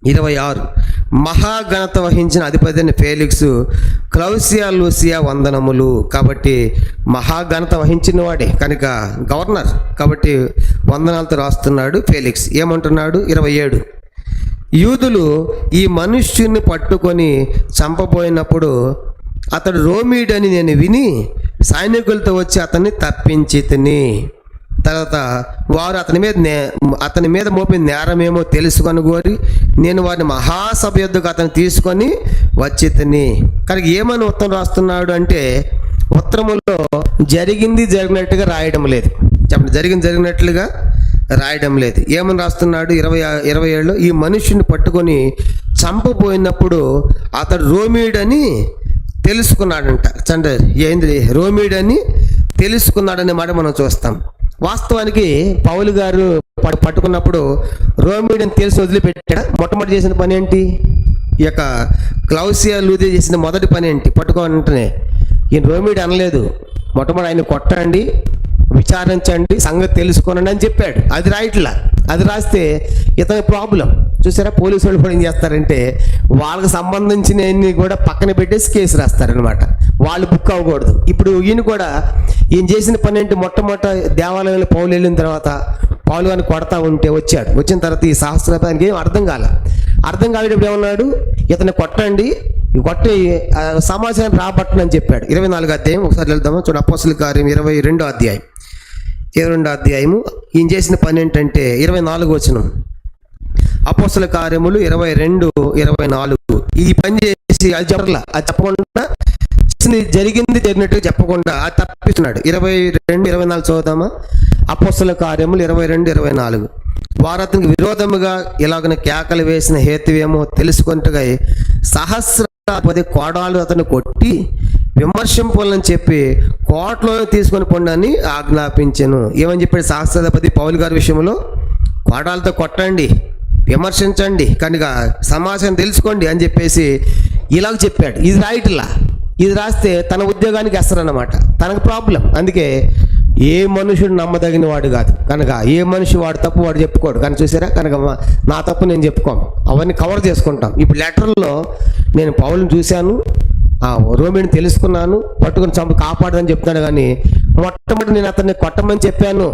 26. మహాఘనత వహించిన అధిపతి అయిన ఫేలిక్స్ క్లౌసియా లూసియా వందనములు. కాబట్టి మహాఘనత వహించిన వాడే కనుక గవర్నర్, కాబట్టి వందనాలతో రాస్తున్నాడు ఫేలిక్స్. ఏమంటున్నాడు? 27. యూదులు ఈ మనుష్యుని పట్టుకొని చంపబోయినప్పుడు అతడు రోమీడని నేను విని సైనికులతో వచ్చి అతన్ని తప్పించి తిని, తర్వాత వారు అతని మీద మోపిన నేరమేమో తెలుసుకొని కోరి నేను వారిని మహాసభ యొద్దకు అతను తీసుకొని వచ్చి తిని. కనుక ఏమని ఉత్తరం రాస్తున్నాడు అంటే ఉత్తరములో జరిగినట్టుగా రాయడం లేదు. చెప్పండి, జరిగినట్లుగా రాయడం లేదు. ఏమని రాస్తున్నాడు? 27లో ఈ మనుష్యుని పట్టుకొని చంపబోయినప్పుడు అతడు రోమీడని తెలుసుకున్నాడంట. చంద్ర ఏంది రోమీడని తెలుసుకున్నాడనే మాట మనం చూస్తాం. వాస్తవానికి పౌలు గారు పట్టుకున్నప్పుడు రోమీడని తెలిసి వదిలిపెట్టాడా? మొట్టమొదటి చేసిన పని ఏంటి? ఈ యొక్క క్లౌసియా లూసియా చేసిన మొదటి పని ఏంటి? పట్టుకోవాలంటేనే ఈయన రోమీడ్ అనలేదు. మొట్టమొదటి ఆయన కొట్టండి, విచారించండి, సంగతి తెలుసుకోనండి అని చెప్పాడు. అది రాయట్లా. అది రాస్తే ఇతని ప్రాబ్లం. చూసారా, పోలీసు వాళ్ళు కూడా ఏం చేస్తారంటే వాళ్ళకి సంబంధించినవన్నీ కూడా పక్కన పెట్టేసి కేసు రాస్తారనమాట. వాళ్ళు బుక్ అవ్వకూడదు. ఇప్పుడు ఈయన చేసిన పని ఏంటి? మొట్టమొదట దేవాలయంలో పౌలు వెళ్ళిన తర్వాత పౌలు గారిని కొడతా ఉంటే వచ్చిన తర్వాత ఈ సహస్రాధిపతికి ఏం అర్థం కాలేటప్పుడు ఏమన్నాడు? ఇతన్ని కొట్టండి, కొట్టి సమాచారం రాబట్టను అని చెప్పాడు. 24వ అధ్యాయం ఒకసారి వెళ్దాము చూడండి. అపోస్తలుల కార్యం 22వ అధ్యాయము. ఈయన చేసిన పని ఏంటంటే 24వ వచనం, అపోస్తలుల కార్యములు 22:24. ఈ పని చేసి అది చెప్పకుండా జరిగినట్టు చెప్పకుండా అది తప్పిస్తున్నాడు. 22:24 చదువుతామా? అపోస్తలుల కార్యములు 22:24. వారు అతనికి విరోధముగా ఇలాగన కేకలు వేసిన హేతువేమో తెలుసుకుంటగా సహస్రాధిపతి కోడాలు అతను కొట్టి విమర్శింపాలని చెప్పి కోటలో తీసుకొని పొండని ఆజ్ఞాపించెను. ఏమని చెప్పాడు సహస్రాధిపతి పౌలు గారి విషయంలో? కోడాలతో కొట్టండి, విమర్శించండి, కనుక సమాచారం తెలుసుకోండి అని చెప్పేసి ఇలాగ చెప్పాడు. ఇది రాయట్లా, ఇది రాస్తే తన ఉద్యోగానికి వేస్తారన్నమాట. తనకు ప్రాబ్లం. అందుకే ఏ మనుషుడు నమ్మదగిన వాడు కాదు కనుక ఏ మనిషి వాడు తప్పు వాడు చెప్పుకోడు. కానీ చూసారా, కనుక నా తప్పు నేను చెప్పుకోను, అవన్నీ కవర్ చేసుకుంటాం. ఇప్పుడు లెటర్లో నేను పౌలుని చూశాను, రోమిని తెలుసుకున్నాను, పట్టుకుని చంపు కాపాడదని చెప్తున్నాడు. కానీ మొట్టమొదటి నేను అతన్ని కొట్టమని చెప్పాను,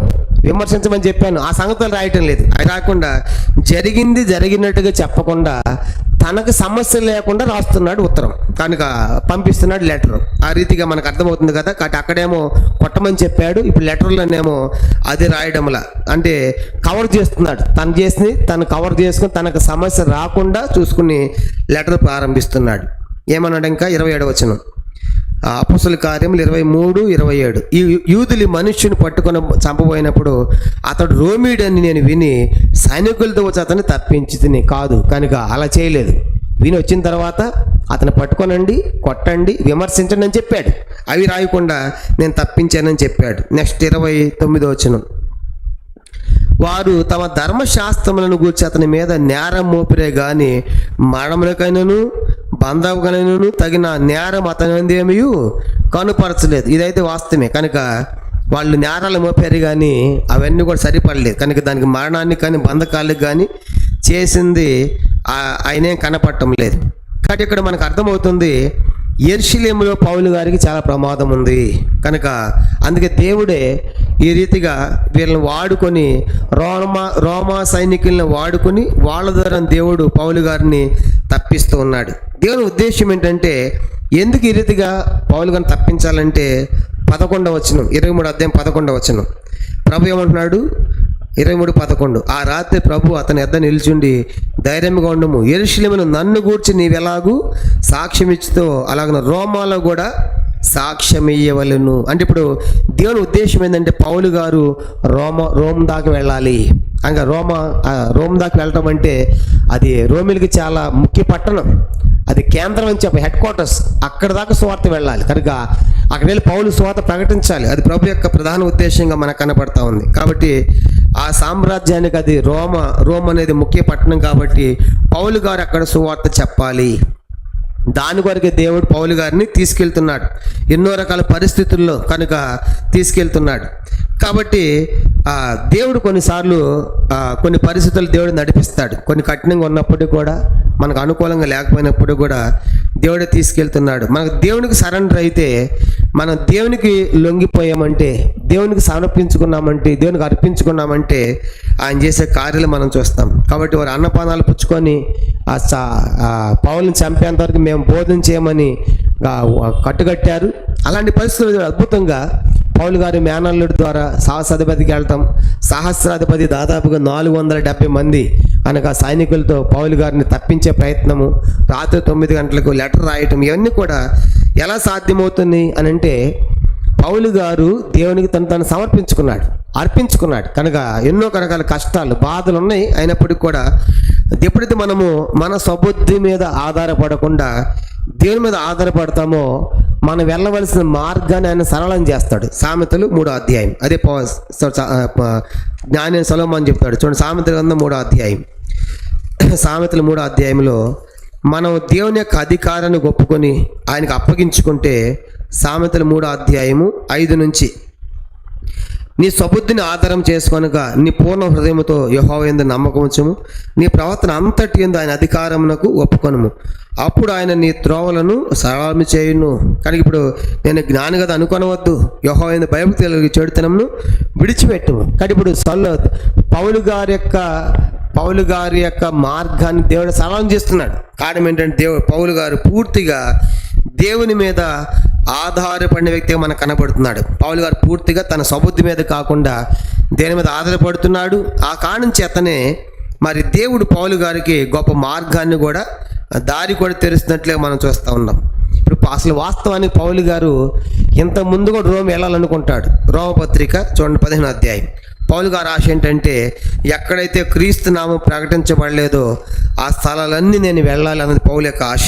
విమర్శించమని చెప్పాను, ఆ సంగతులు రాయటం లేదు. అది కాకుండా జరిగింది జరిగినట్టుగా చెప్పకుండా తనకు సమస్య లేకుండా రాస్తున్నాడు ఉత్తరం, కనుక పంపిస్తున్నాడు లెటర్. ఆ రీతిగా మనకు అర్థమవుతుంది కదా. కాబట్టి అక్కడేమో కొట్టమని చెప్పాడు, ఇప్పుడు లెటర్లోనేమో అది రాయడంలా అంటే కవర్ చేస్తున్నాడు. తను చేసి తను కవర్ చేసుకుని తనకు సమస్య రాకుండా చూసుకుని లెటర్ ప్రారంభిస్తున్నాడు. ఏమన్నాడు ఇంకా 27వ వచనం, అపోస్తలుల కార్యములు 23-27. ఈ యూదులు మనుష్యుని పట్టుకొని చంపబోయినప్పుడు అతడు రోమీడని నేను విని సైనికులతో వచ్చి అతన్ని తప్పించి తిని కాదు, కనుక అలా చేయలేదు. విని వచ్చిన తర్వాత అతను పట్టుకొనండి, కొట్టండి, విమర్శించండి అని చెప్పాడు. అవి రాయకుండా నేను తప్పించానని చెప్పాడు. నెక్స్ట్ 29వ వచనం, వారు తమ ధర్మశాస్త్రములను గూర్చి అతని మీద నేరం మోపిరే గాని మరణములకైనను బంధముకైనను తగిన నేరం అతని ఏమీ కనుపరచలేదు. ఇదైతే వాస్తవమే. కనుక వాళ్ళు నేరాలు మోపారు కానీ అవన్నీ కూడా సరిపడలేదు. కనుక దానికి మరణాన్ని కానీ బంధకాలకు కానీ చేసింది ఆయనేం కనపడటం లేదు. కాబట్టి ఇక్కడ మనకు అర్థమవుతుంది యెరూషలేములో పౌలు గారికి చాలా ప్రమాదం ఉంది. కనుక అందుకే దేవుడే ఈ రీతిగా వీళ్ళని వాడుకొని రోమా సైనికులను వాడుకొని వాళ్ళ ద్వారా దేవుడు పౌలు గారిని తప్పిస్తూ ఉన్నాడు. దేవుని ఉద్దేశం ఏంటంటే ఎందుకు ఈ రీతిగా పౌలు గారిని తప్పించాలంటే 11వ వచనం, 23వ అధ్యాయం 11వ వచనం, ప్రభు ఏమంటున్నాడు 23:11, ఆ రాత్రి ప్రభు అతని యొద్ద నిల్చుండి ధైర్యంగా ఉండము, యెరూషలేమును నన్ను గూర్చి నీవెలాగూ సాక్ష్యం ఇచ్చుతో అలాగ రోమాలో కూడా సాక్ష్యం ఇయ్యవలెను. అంటే ఇప్పుడు దేవుని ఉద్దేశం ఏంటంటే పౌలు గారు రోమ్ దాకా వెళ్ళాలి. ఇంకా రోమ్ దాకా వెళ్ళటం అంటే అది రోమిలకి చాలా ముఖ్య పట్టణం, అది కేంద్రం అని చెప్పి హెడ్ క్వార్టర్స్, అక్కడ దాకా సువార్త వెళ్ళాలి. కనుక అక్కడ వెళ్ళి పౌలు సువార్త ప్రకటించాలి. అది ప్రభు యొక్క ప్రధాన ఉద్దేశంగా మనకు కనపడతా ఉంది. కాబట్టి ఆ సామ్రాజ్యానికి అది రోమ్ అనేది ముఖ్య పట్టణం కాబట్టి పౌలు గారు అక్కడ సువార్త చెప్పాలి. దాని కొరకే దేవుడు పౌలు గారిని తీసుకెళ్తున్నాడు, ఎన్నో రకాల పరిస్థితుల్లో కనుక తీసుకెళ్తున్నాడు. కాబట్టి దేవుడు కొన్నిసార్లు కొన్ని పరిస్థితులు దేవుడు నడిపిస్తాడు. కొన్ని కఠినంగా ఉన్నప్పటికీ కూడా మనకు అనుకూలంగా లేకపోయినప్పుడు కూడా దేవుడే తీసుకెళ్తున్నాడు. మనకు దేవునికి సరెండర్ అయితే, మనం దేవునికి లొంగిపోయామంటే, దేవునికి సమర్పించుకున్నామంటే, దేవునికి అర్పించుకున్నామంటే ఆయన చేసే కార్యాలు మనం చూస్తాం. కాబట్టి వారు అన్నపానాలు పుచ్చుకొని పౌలుని చంపేంత వరకు మేము బోధన చేయమని కట్టుకట్టారు. అలాంటి పరిస్థితులు అద్భుతంగా పౌలు గారి మేనల్లుడి ద్వారా సహస్రాధిపతికి వెళ్తాం. సహస్రాధిపతి దాదాపుగా 470 మంది అనగా సైనికులతో పౌలు గారిని తప్పించే ప్రయత్నము, రాత్రి 9 గంటలకు లెటర్ రాయటం, ఇవన్నీ కూడా ఎలా సాధ్యమవుతుంది అని అంటే పౌలు గారు దేవునికి తను సమర్పించుకున్నాడు, అర్పించుకున్నాడు. కనుక ఎన్నో రకాల కష్టాలు బాధలు ఉన్నాయి. అయినప్పటికీ కూడా ఎప్పుడైతే మనము మన స్వబుద్ధి మీద ఆధారపడకుండా దేవుని మీద ఆధారపడతామో మనం వెళ్ళవలసిన మార్గాన్ని ఆయన సరళం చేస్తాడు. సామెతలు 3వ అధ్యాయం, అదే జ్ఞాని సొలొమోను చెప్తాడు చూడండి. సామెతల గ్రంథం 3వ అధ్యాయం, సామెతలు 3వ అధ్యాయంలో మనం దేవుని యొక్క అధికారాన్ని ఒప్పుకొని ఆయనకు అప్పగించుకుంటే, సామెతలు 3వ అధ్యాయము 5 నుంచి, నీ స్వబుద్ధిని ఆధారం చేసుకొనగా నీ పూర్ణ హృదయముతో యెహోవా యందు నమ్మకం ఉంచుము, నీ ప్రవర్తన అంతటి యందు ఆయన అధికారమునకు ఒప్పుకొనుము, అప్పుడు ఆయన నీ త్రోవలను సరళము చేయును. కానీ ఇప్పుడు నేను జ్ఞాని కదా అనుకొనవద్దు, యెహోవా యందు భయభక్తి కలిగి చెడుతనమును విడిచిపెట్టుము. కానీ ఇప్పుడు పౌలు గారి యొక్క మార్గాన్ని దేవుడు సరళం చేస్తున్నాడు. కారణం ఏంటంటే పౌలు గారు పూర్తిగా దేవుని మీద ఆధారపడిన వ్యక్తిగా మనకు కనపడుతున్నాడు. పౌలు గారు పూర్తిగా తన స్వబుద్ధి మీద కాకుండా దేని మీద ఆధారపడుతున్నాడు. ఆ కారణం చేతనే మరి దేవుడు పౌలు గారికి గొప్ప మార్గాన్ని కూడా దారి కూడా తెరుస్తున్నట్లుగా మనం చూస్తూ ఉన్నాం. ఇప్పుడు అసలు వాస్తవానికి పౌలు గారు ఇంత ముందు కూడా రోమ్ వెళ్ళాలనుకుంటాడు. రోమపత్రిక చూడండి 15వ అధ్యాయం. పౌలు గారు ఆశ ఏంటంటే ఎక్కడైతే క్రీస్తు నామం ప్రకటించబడలేదో ఆ స్థలాలన్నీ నేను వెళ్ళాలి అన్నది పౌలు యొక్క ఆశ.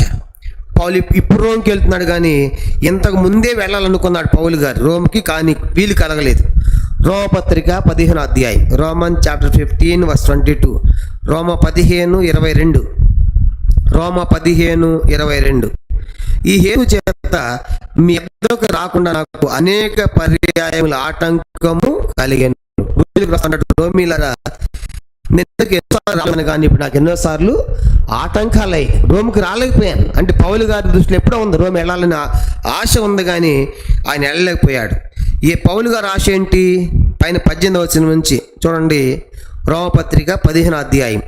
పౌలు ఇప్పుడు రోమ్కి వెళ్తున్నాడు, కానీ ఇంతకు ముందే వెళ్ళాలనుకున్నాడు పౌలు గారు రోమ్కి, కానీ వీలు కలగలేదు. రోమపత్రిక 15 అధ్యాయం, రోమన్ చాప్టర్ 15 వర్స్ 22, రోమ 15:22, రోమ 15:22. ఈ హేతు చేత మీ ఎద్దకు రాకుండా నాకు అనేక పర్యాయముల ఆటంకము కలిగాను. రోమిలరా, నేను ఎన్నోసార్లు రాను కానీ ఇప్పుడు నాకు ఎన్నోసార్లు ఆటంకాలై రోమ్కి రాలేకపోయాను. అంటే పౌలు గారి దృష్టిలో ఎప్పుడో ఉంది రోమ్ వెళ్ళాలని ఆశ ఉంది, కానీ ఆయన వెళ్ళలేకపోయాడు. ఈ పౌలు గారి ఆశ ఏంటి? పైన 18వ వచనం నుంచి చూడండి. రోమపత్రిక 15 అధ్యాయం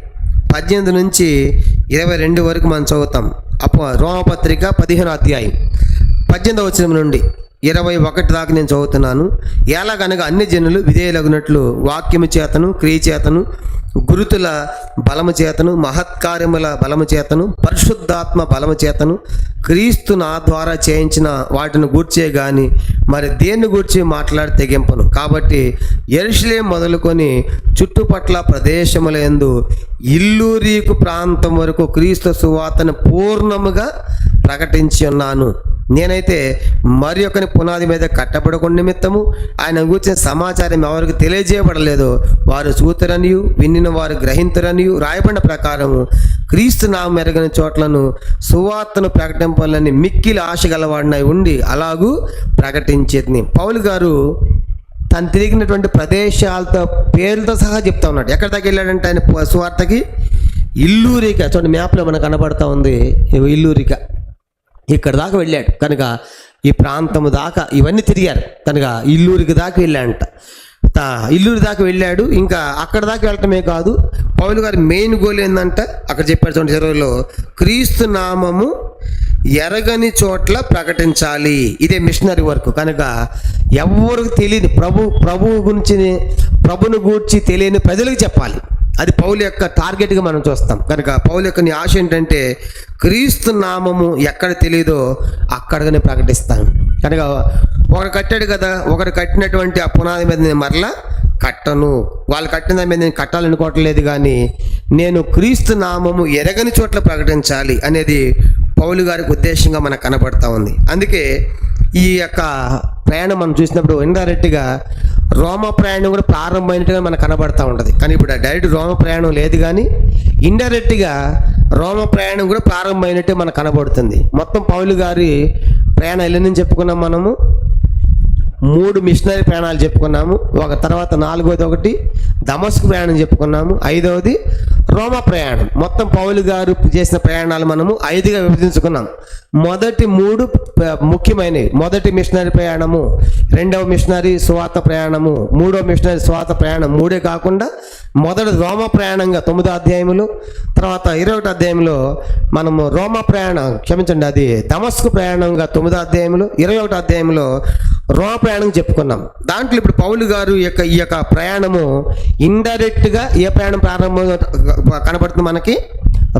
18 నుంచి 22 వరకు మనం చదువుతాం. రోమపత్రిక 15 అధ్యాయం 18వ వచనం నుండి 21 దాకా నేను చదువుతున్నాను. ఎలాగనగా అన్ని జనులు విధేయులగునట్లు వాక్యము చేతను, క్రియ చేతను, గురుతుల బలము చేతను, మహత్కార్యముల బలము చేతను, పరిశుద్ధాత్మ బలము చేతను, క్రీస్తు నా ద్వారా చేయించిన వాటిని గూర్చే గాని మరి దేన్ని గూర్చి మాట్లాడి తెగింపను. కాబట్టి యెరూషలేము మొదలుకొని చుట్టుపట్ల ప్రదేశముల యందు ఇల్లూరీకు ప్రాంతం వరకు క్రీస్తు సువార్తను పూర్ణముగా ప్రకటించి ఉన్నాను. నేనైతే మరి ఒకని పునాది మీద కట్టబడకుండా నిమిత్తము ఆయన కూర్చిన సమాచారం ఎవరికి తెలియజేయబడలేదో వారు చూతురనియు వినిన వారు గ్రహింతురనియు రాయబడిన ప్రకారము క్రీస్తు నామం మెరుగని చోట్లను సువార్తను ప్రకటింపాలని మిక్కిలి ఆశ గలవాడినై ఉండి అలాగూ ప్రకటించేది. పౌలు గారు తను తిరిగినటువంటి ప్రదేశాలతో పేర్లతో సహా చెప్తా ఉన్నాడు. ఎక్కడి దాకా వెళ్ళాడంటే ఆయన సువార్తకి ఇల్లూరిక, చూడండి మ్యాప్లో మనకు కనబడతా ఉంది ఇల్లూరిక, ఇక్కడ దాకా వెళ్ళాడు. కనుక ఈ ప్రాంతము దాకా ఇవన్నీ తిరిగారు. కనుక ఇల్లూరికి దాకా వెళ్ళాడంట. ఇల్లూరి దాకా వెళ్ళాడు. ఇంకా అక్కడ దాకా వెళ్ళటమే కాదు, పౌలు గారి మెయిన్ గోల్ ఏంటంటే అక్కడ చెప్పాడు చూడండి 20లో, క్రీస్తు నామము ఎరగని చోట్ల ప్రకటించాలి. ఇదే మిషనరీ వర్క్. కనుక ఎవరికి తెలియని ప్రభుని గూర్చి తెలియని ప్రజలకు చెప్పాలి. అది పౌలు యొక్క టార్గెట్గా మనం చూస్తాం. కనుక పౌలు యొక్క నీ ఆశ ఏంటంటే క్రీస్తు నామము ఎక్కడ తెలియదో అక్కడగానే ప్రకటిస్తాను. కనుక ఒకరు కట్టాడు కదా, ఒకరు కట్టినటువంటి ఆ పునాది మీద నేను మరలా కట్టను. వాళ్ళు కట్టిన దాని మీద నేను కట్టాలనుకోవట్లేదు, కానీ నేను క్రీస్తు నామము ఎరగని చోట్ల ప్రకటించాలి అనేది పౌలు గారికి ఉద్దేశంగా మనకు కనబడతా ఉంది. అందుకే ఈ యొక్క ప్రయాణం మనం చూసినప్పుడు ఇండైరెక్ట్గా రోమ ప్రయాణం కూడా ప్రారంభమైనట్టుగా మనకు కనబడతా ఉంటుంది. కానీ ఇప్పుడు డైరెక్ట్ రోమ ప్రయాణం లేదు, కానీ ఇండైరెక్ట్గా రోమ ప్రయాణం కూడా ప్రారంభమైనట్టే మనకు కనబడుతుంది. మొత్తం పౌలు గారి ప్రయాణం ఎల్లని చెప్పుకున్నాం మనము. 3 మిషనరీ ప్రయాణాలు చెప్పుకున్నాము. తర్వాత 4వది ఒకటి దమస్కు ప్రయాణం చెప్పుకున్నాము. 5వది రోమ ప్రయాణం. మొత్తం పౌలు గారు చేసిన ప్రయాణాలు మనము 5గా విభజించుకున్నాం. మొదటి 3 ముఖ్యమైనవి. మొదటి మిషనరీ ప్రయాణము, 2వ మిషనరీ సువార్త ప్రయాణము, 3వ మిషనరీ సువార్త ప్రయాణం. 3 కాకుండా మొదటి రోమ ప్రయాణంగా 9వ అధ్యాయంలో, తర్వాత 21వ అధ్యాయంలో మనము రోమ ప్రయాణం అది దమస్కు ప్రయాణంగా 9వ అధ్యాయంలో, 21వ అధ్యాయంలో రోమ ప్రయాణం చెప్పుకున్నాం. దాంట్లో ఇప్పుడు పౌలు గారు ఈ యొక్క ప్రయాణము ఇండైరెక్ట్గా ఏ ప్రయాణం ప్రారంభం కనబడుతుంది మనకి?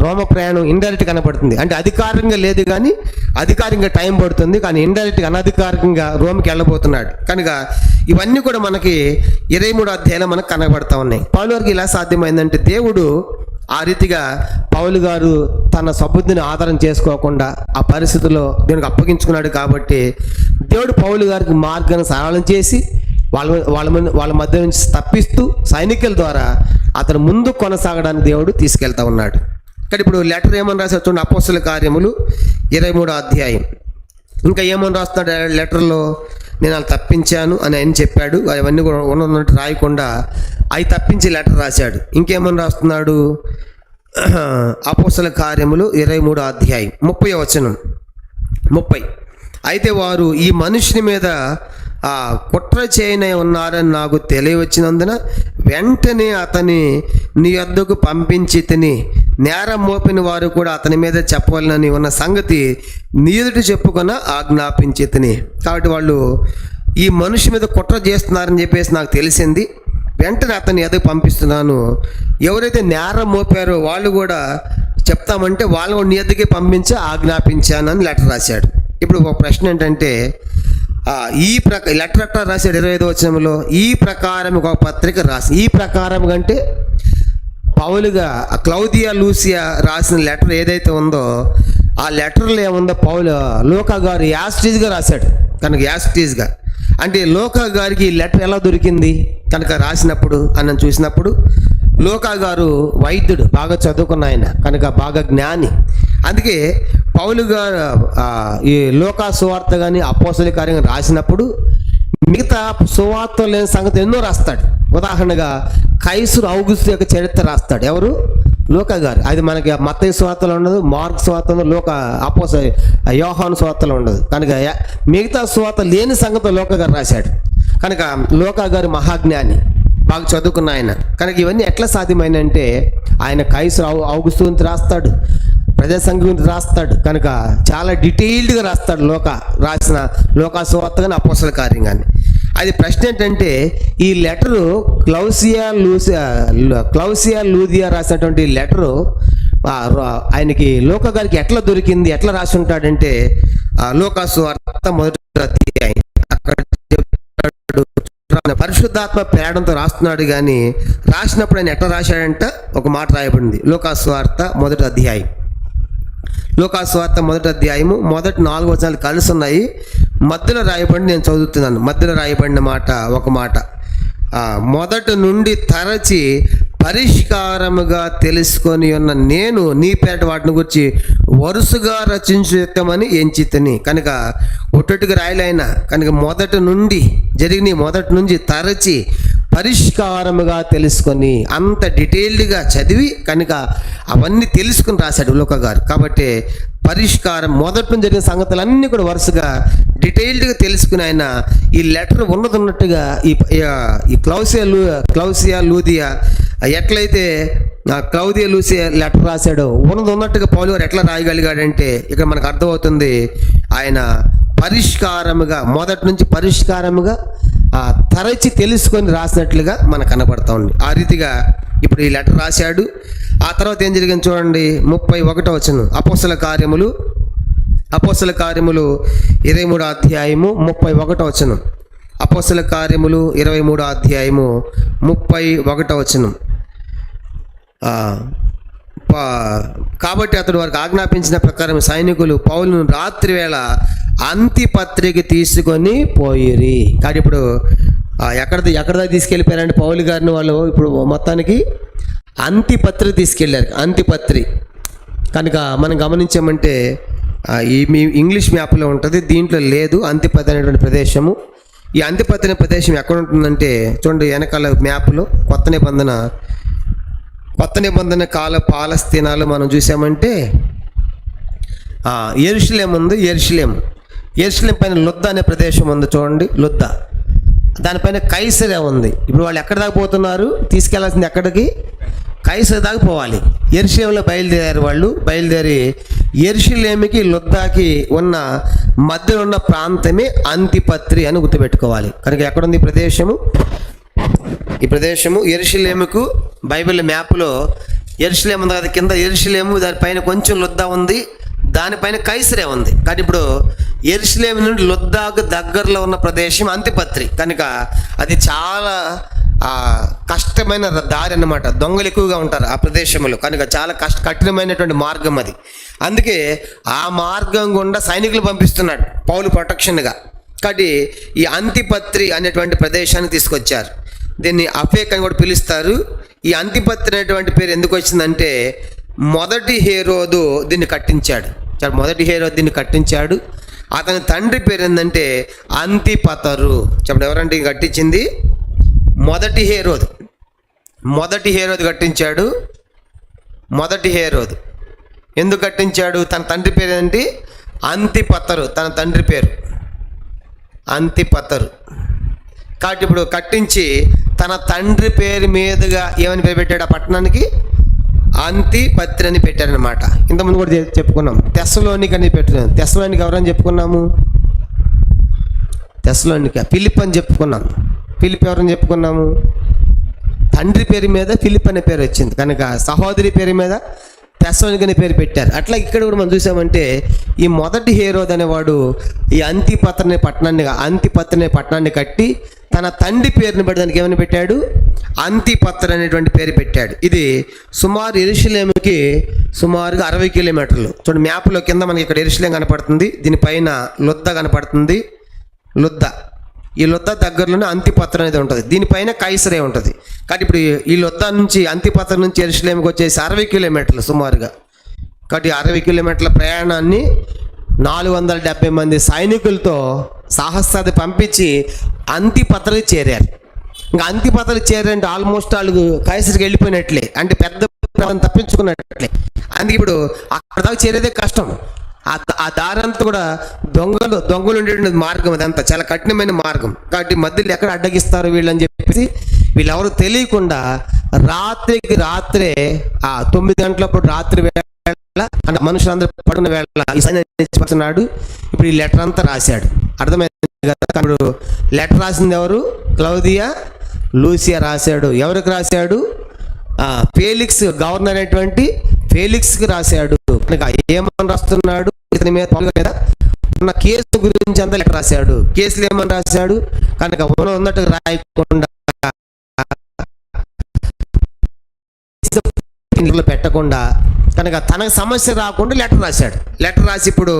రోమ ప్రయాణం ఇండైరెక్ట్ కనబడుతుంది. అంటే అధికారికంగా లేదు, కానీ అధికారికంగా టైం పడుతుంది, కానీ ఇండైరెక్ట్గా అనధికారికంగా రోమ్కి వెళ్ళబోతున్నాడు. కనుక ఇవన్నీ కూడా మనకి 23వ అధ్యాయంలో మనకు కనబడతా ఉన్నాయి. పౌలు గారికి ఇలా సాధ్యమైందంటే దేవుడు ఆ రీతిగా పౌలు గారు తన సబుద్ధిని ఆధారం చేసుకోకుండా ఆ పరిస్థితుల్లో దేవునికి అప్పగించుకున్నాడు. కాబట్టి దేవుడు పౌలు గారికి మార్గాన్ని సరళం చేసి వాళ్ళ మధ్య నుంచి తప్పిస్తూ సైనికుల ద్వారా అతను ముందు కొనసాగడానికి దేవుడు తీసుకెళ్తా ఉన్నాడు. కానీ ఇప్పుడు లెటర్ ఏమని రాశారు చూడండి, అపోస్తల కార్యములు 23వ అధ్యాయం. ఇంకా ఏమని రాస్తున్నాడు లెటర్లో? నేను వాళ్ళు తప్పించాను అని ఆయన చెప్పాడు. అవన్నీ కూడా ఉన్నట్టు రాయకుండా అవి తప్పించి లెటర్ రాశాడు. ఇంకేమని రాస్తున్నాడు? అపోస్తల కార్యములు 23వ అధ్యాయం 30వ వచనం. 30 అయితే వారు ఈ మనుషుని మీద కుట్ర చేయనే ఉన్నారని నాకు తెలియవచ్చినందున వెంటనే అతని నీ వద్దకు పంపించి తిని నేరం మోపిన వారు కూడా అతని మీద చెప్పవాలని ఉన్న సంగతి నీ ఎదుట చెప్పుకొని ఆజ్ఞాపించి తిని. కాబట్టి వాళ్ళు ఈ మనిషి మీద కుట్ర చేస్తున్నారని చెప్పేసి నాకు తెలిసింది. వెంటనే అతన్ని ఎదుగు పంపిస్తున్నాను. ఎవరైతే నేరం మోపారో వాళ్ళు కూడా చెప్తామంటే వాళ్ళు నీ ఎదుగే పంపించి ఆజ్ఞాపించానని లెటర్ రాశాడు. ఇప్పుడు ఒక ప్రశ్న ఏంటంటే, లెటర్ ఎట్లా రాశాడు? 25వ వచనంలో ఈ ప్రకారం ఒక పత్రిక రాసి, ఈ ప్రకారం కంటే పౌలుగా క్లౌదియా లూసియా రాసిన లెటర్ ఏదైతే ఉందో ఆ లెటర్లో ఏముందో లూకా గారు యాస్టీజ్గా రాశాడు. కనుక యాస్టీజ్గా అంటే లోకా గారికి ఈ లెటర్ ఎలా దొరికింది కనుక రాసినప్పుడు అని చూసినప్పుడు, లోకా గారు వైద్యుడు, బాగా చదువుకున్న ఆయన కనుక బాగా జ్ఞాని. అందుకే పౌలు గారు ఈ లోకా సువార్త కానీ అపోస్తల కార్యం రాసినప్పుడు మిగతా సువార్తలు లేని సంగతి ఎన్నో రాస్తాడు. ఉదాహరణగా కైసరు ఔగుస్తు యొక్క చరిత్ర రాస్తాడు. ఎవరు? లోకా గారు. అది మనకి మత్తయి సువార్తలో ఉండదు, మార్క్ సువార్తలో, యోహాను సువార్తలో ఉండదు. కనుక మిగతా సువార్త లేని సంగతి లోకా గారు రాశాడు. కనుక లోకా గారు మహాజ్ఞాని, బాగా చదువుకున్న ఆయన. కనుక ఇవన్నీ ఎట్లా సాధ్యమైనంటే ఆయన కైసరు ఔగుస్తు గురించి రాస్తాడు, ప్రజా సంఘం గురించి రాస్తాడు. కనుక చాలా డీటెయిల్డ్గా రాస్తాడు రాసిన లోకా సువార్త కానీ అపోస్తల కార్యం కానీ. అది ప్రశ్న ఏంటంటే, ఈ లెటరు క్లౌసియా లూదియా రాసినటువంటి లెటరు ఆయనకి లోకా గారికి ఎట్లా దొరికింది, ఎట్లా రాసి ఉంటాడంటే లోకా సువార్త మొదటి అధ్యాయం అక్కడ పరిశుద్ధాత్మ ప్రేరణతో రాస్తున్నాడు. కానీ రాసినప్పుడు ఆయన ఎట్లా రాశాడంట ఒక మాట రాయబడింది. లోకా సువార్త మొదటి అధ్యాయం, లోకా సువార్త మొదటి అధ్యాయము మొదటి 4 వచనాలు కలిసి ఉన్నాయి. మధ్యలో రాయబడి నేను చదువుతున్నాను. మధ్యలో రాయబడిన మాట ఒక మాట, మొదటి నుండి తరచి పరిష్కారముగా తెలుసుకొని ఉన్న నేను నీ పేట వాటిని గురించి వరుసగా రచించుతామని ఎంచితని. కనుక ఒట్టొట్టుగా రాయలైన కనుక మొదటి నుంచి తరచి పరిష్కారముగా తెలుసుకొని అంత డీటెయిల్డ్గా చదివి కనుక అవన్నీ తెలుసుకుని రాశాడు లోకా గారు. కాబట్టి పరిష్కారం మొదటి నుంచి జరిగిన సంగతులన్నీ కూడా వరుసగా డీటెయిల్డ్గా తెలుసుకుని ఆయన ఈ లెటర్ ఉన్నట్టుగా ఈ క్లౌసియా లూదియా ఎట్లయితే క్లౌదియా లూసియా లెటర్ రాశాడో ఉన్నట్టుగా పౌలు గారు ఎట్లా రాయగలిగాడంటే ఇక్కడ మనకు అర్థమవుతుంది. ఆయన పరిష్కారముగా మొదటి నుంచి పరిష్కారముగా తరచి తెలుసుకొని రాసినట్లుగా మనకు కనబడతా ఉంది. ఆ రీతిగా ఇప్పుడు ఈ లెటర్ రాశాడు. ఆ తర్వాత ఏం జరిగింది చూడండి. 31వ వచనం అపోస్తల కార్యములు 23వ అధ్యాయము 31వ వచనం. అపోస్తల కార్యములు 23వ అధ్యాయము 31వ వచనం. కాబట్టి అతడు వారికి ఆజ్ఞాపించిన ప్రకారం సైనికులు పౌలును రాత్రి వేళ అంతిపత్రిక తీసుకొని పోయిరి. కాబట్టి ఇప్పుడు ఎక్కడ తీసుకెళ్ళిపోయారంటే పౌలు గారిని వాళ్ళు ఇప్పుడు మొత్తానికి అంతిపత్రిక తీసుకెళ్ళారు. అంతిపత్రి కనుక మనం గమనించామంటే మీ ఇంగ్లీష్ మ్యాప్లో ఉంటుంది, దీంట్లో లేదు అంతిపత్రి అనేటువంటి ప్రదేశము. ఈ అంతిపత్రి అనే ప్రదేశం ఎక్కడ ఉంటుందంటే చూడండి వెనకాల మ్యాప్లో కొత్త నిబంధన కాల పాలస్తీనాలు మనం చూసామంటే యెరూషలేం ఉంది. యెరూషలేం పైన లుద్ద అనే ప్రదేశం ఉంది చూడండి, లుద్ద. దానిపైన కైసరే ఉంది. ఇప్పుడు వాళ్ళు ఎక్కడ దాకా పోతున్నారు, తీసుకెళ్లాల్సింది ఎక్కడికి? కైసర్ దాకా పోవాలి. యెరూషలేంలో బయలుదేరి యెరూషలేముకి లుద్దాకి ఉన్న మధ్యలో ఉన్న ప్రాంతమే అంతిపత్రి అని గుర్తుపెట్టుకోవాలి. కనుక ఎక్కడుంది ఈ ప్రదేశము యెరూషలేముకు బైబిల్ మ్యాప్లో యెరూషలేం ఉంది కదా, కింద యెరూషలేము, దానిపైన కొంచెం లుద్దా ఉంది, దానిపైన కైసరే ఉంది. కానీ ఇప్పుడు యెరూషలేము నుండి లుద్దాకు దగ్గరలో ఉన్న ప్రదేశం అంతిపత్రి. కనుక అది చాలా కష్టమైన దారి అన్నమాట. దొంగలు ఎక్కువగా ఉంటారు ఆ ప్రదేశంలో. కనుక చాలా కఠినమైనటువంటి మార్గం అది. అందుకే ఆ మార్గం గుండా సైనికులు పంపిస్తున్నాడు పౌలు ప్రొటెక్షన్గా. కాబట్టి ఈ అంతిపత్రి అనేటువంటి ప్రదేశాన్ని తీసుకొచ్చారు. దీన్ని అఫేక్ అని కూడా పిలుస్తారు. ఈ అంతిపత్రి అనేటువంటి పేరు ఎందుకు వచ్చిందంటే మొదటి హేరోదు దీన్ని కట్టించాడు. అతని తండ్రి పేరు ఏంటంటే అంతిపతరు. చెప్పండి, ఎవరంటే కట్టించింది? మొదటి హేరోదు కట్టించాడు. మొదటి హేరోదు ఎందుకు కట్టించాడు? తన తండ్రి పేరు ఏంటి? అంతిపతరు. తన తండ్రి పేరు అంతిపతరు. కాబట్టి ఇప్పుడు కట్టించి తన తండ్రి పేరు మీదుగా ఏమని పేరు పెట్టాడు? ఆ పట్టణానికి అంతిపత్రి అని పెట్టారనమాట. ఇంతకుముందు కూడా చెప్పుకున్నాం. తెస్సలోనిక అని పెట్టాను. తెస్సలోనిక ఎవరని చెప్పుకున్నాము? తెస్సలోనిక. ఫిలిప్ అని చెప్పుకున్నాం. ఫిలిప్ ఎవరని చెప్పుకున్నాము? తండ్రి పేరు మీద ఫిలిప్ అనే పేరు వచ్చింది. కనుక సహోదరి పేరు మీద తెస్సలోనిక అనే పేరు పెట్టారు. అట్లా ఇక్కడ కూడా మనం చూసామంటే ఈ మొదటి హేరోదు అనేవాడు ఈ అంతిపత్రి పట్టణాన్ని కట్టి తన తండ్రి పేరుని బట్టి దానికి ఏమని పెట్టాడు? అంతిపత్రి అనేటువంటి పేరు పెట్టాడు. ఇది సుమారు యెరూషలేముకి సుమారుగా 60 కిలోమీటర్లు. చూడండి మ్యాప్లో కింద మనకి ఇక్కడ యెరూషలేం కనపడుతుంది, దీనిపైన లుద్ద కనపడుతుంది. లుద్ద ఈ లొద్ద దగ్గరలోనే అంతిపత్ర అనేది ఉంటుంది, దీనిపైన కైసరే ఉంటుంది. కాబట్టి ఇప్పుడు ఈ లొద్ద నుంచి అంతిపత్ర నుంచి యెరూషలేముకి వచ్చేసి 60 కిలోమీటర్లు సుమారుగా. కాబట్టి 60 కిలోమీటర్ల ప్రయాణాన్ని 470 మంది సైనికులతో సాహసాది పంపించి అంతిపత్రకి చేరారు. ఇంకా అంతిపత్రకి చేరారంటే ఆల్మోస్ట్ వాళ్ళు కైసరికి వెళ్ళిపోయినట్లే, అంటే పెద్ద తప్పించుకున్నట్లే. అందుకే ఇప్పుడు అక్కడ దాకా చేరేదే కష్టం. ఆ దారంతా కూడా దొంగలు ఉండే మార్గం, అదంతా చాలా కఠినమైన మార్గం. కాబట్టి మధ్యలో ఎక్కడ అడ్డగిస్తారు వీళ్ళని చెప్పేసి వీళ్ళెవరు తెలియకుండా రాత్రికి రాత్రే 9 గంటలప్పుడు రాత్రి వేళ అంటే మనుషులందరూ పడుకున్న వేళ ఈ సైన్యాడు ఇప్పుడు ఈ లెటర్ అంతా రాశాడు. అర్థమైంది కదా? ఇప్పుడు లెటర్ రాసింది ఎవరు? క్లౌదియా లూసియా రాశాడు. ఎవరికి రాశాడు? ఫేలిక్స్, గవర్నర్ అయినటువంటి ఫేలిక్స్కి రాశాడు. ఏమని రాస్తున్నాడు? ఇతని మీద ఉన్న కేసు గురించి అంతా లెటర్ రాశాడు. కేసులు ఏమని రాశాడు? కనుక ఉన్నట్టుగా రాయకుండా పెట్టకుండా కనుక తనకు సమస్య రాకుండా లెటర్ రాశాడు. లెటర్ రాసి ఇప్పుడు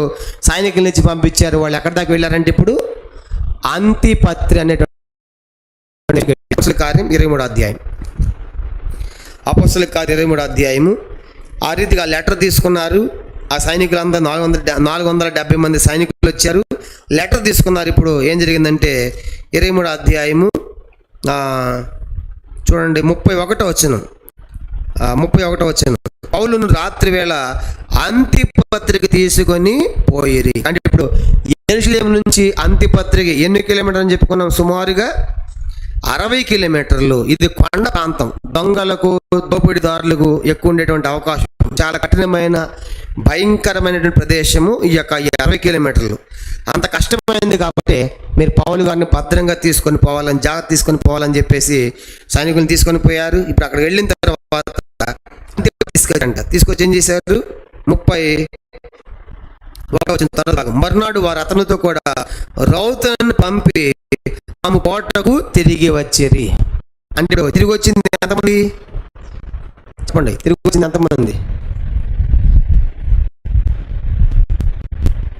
సైనికుల నుంచి పంపించారు. వాళ్ళు ఎక్కడి దాకా వెళ్ళారంటే ఇప్పుడు అంతిపత్రి అనేటువంటి అపోస్తలుల కార్యం 23వ అధ్యాయం. అపోస్తలుల కార్యం 23వ అధ్యాయము. ఆ రీతిగా లెటర్ తీసుకున్నారు. ఆ సైనికులందరూ 470 మంది సైనికులు వచ్చారు, లెటర్ తీసుకున్నారు. ఇప్పుడు ఏం జరిగిందంటే 23వ అధ్యాయము చూడండి 31వ వచనం. 31వ వచనం. పౌలును రాత్రి వేళ అంతిపత్రిక తీసుకొని పోయిరి. అంటే ఇప్పుడు యెరూషలేము నుంచి అంతిపత్రిక ఎన్ని కిలోమీటర్లు అని చెప్పుకున్నాం? సుమారుగా 60 కిలోమీటర్లు. ఇది కొండ ప్రాంతం, దొంగలకు దోపిడీదారులకు ఎక్కువ ఉండేటువంటి అవకాశం, చాలా కఠినమైన భయంకరమైనటువంటి ప్రదేశము ఈ యొక్క 60 కిలోమీటర్లు. అంత కష్టమైంది కాబట్టి మీరు పౌలు గారిని భద్రంగా తీసుకొని పోవాలని, జాగ్రత్త తీసుకొని పోవాలని చెప్పేసి సైనికులను తీసుకొని పోయారు. ఇప్పుడు అక్కడ వెళ్ళిన తర్వాత తీసుకొచ్చి ఏం చేశారు? 31వ వచనం తర్వాత మర్నాడు వారు అతనితో కూడా రౌతులను పంపి తాము కోటకు తిరిగి వచ్చిరి. అంటే తిరిగి వచ్చింది ఎంతమంది? చెప్పండి, తిరిగి వచ్చింది ఎంతమంది?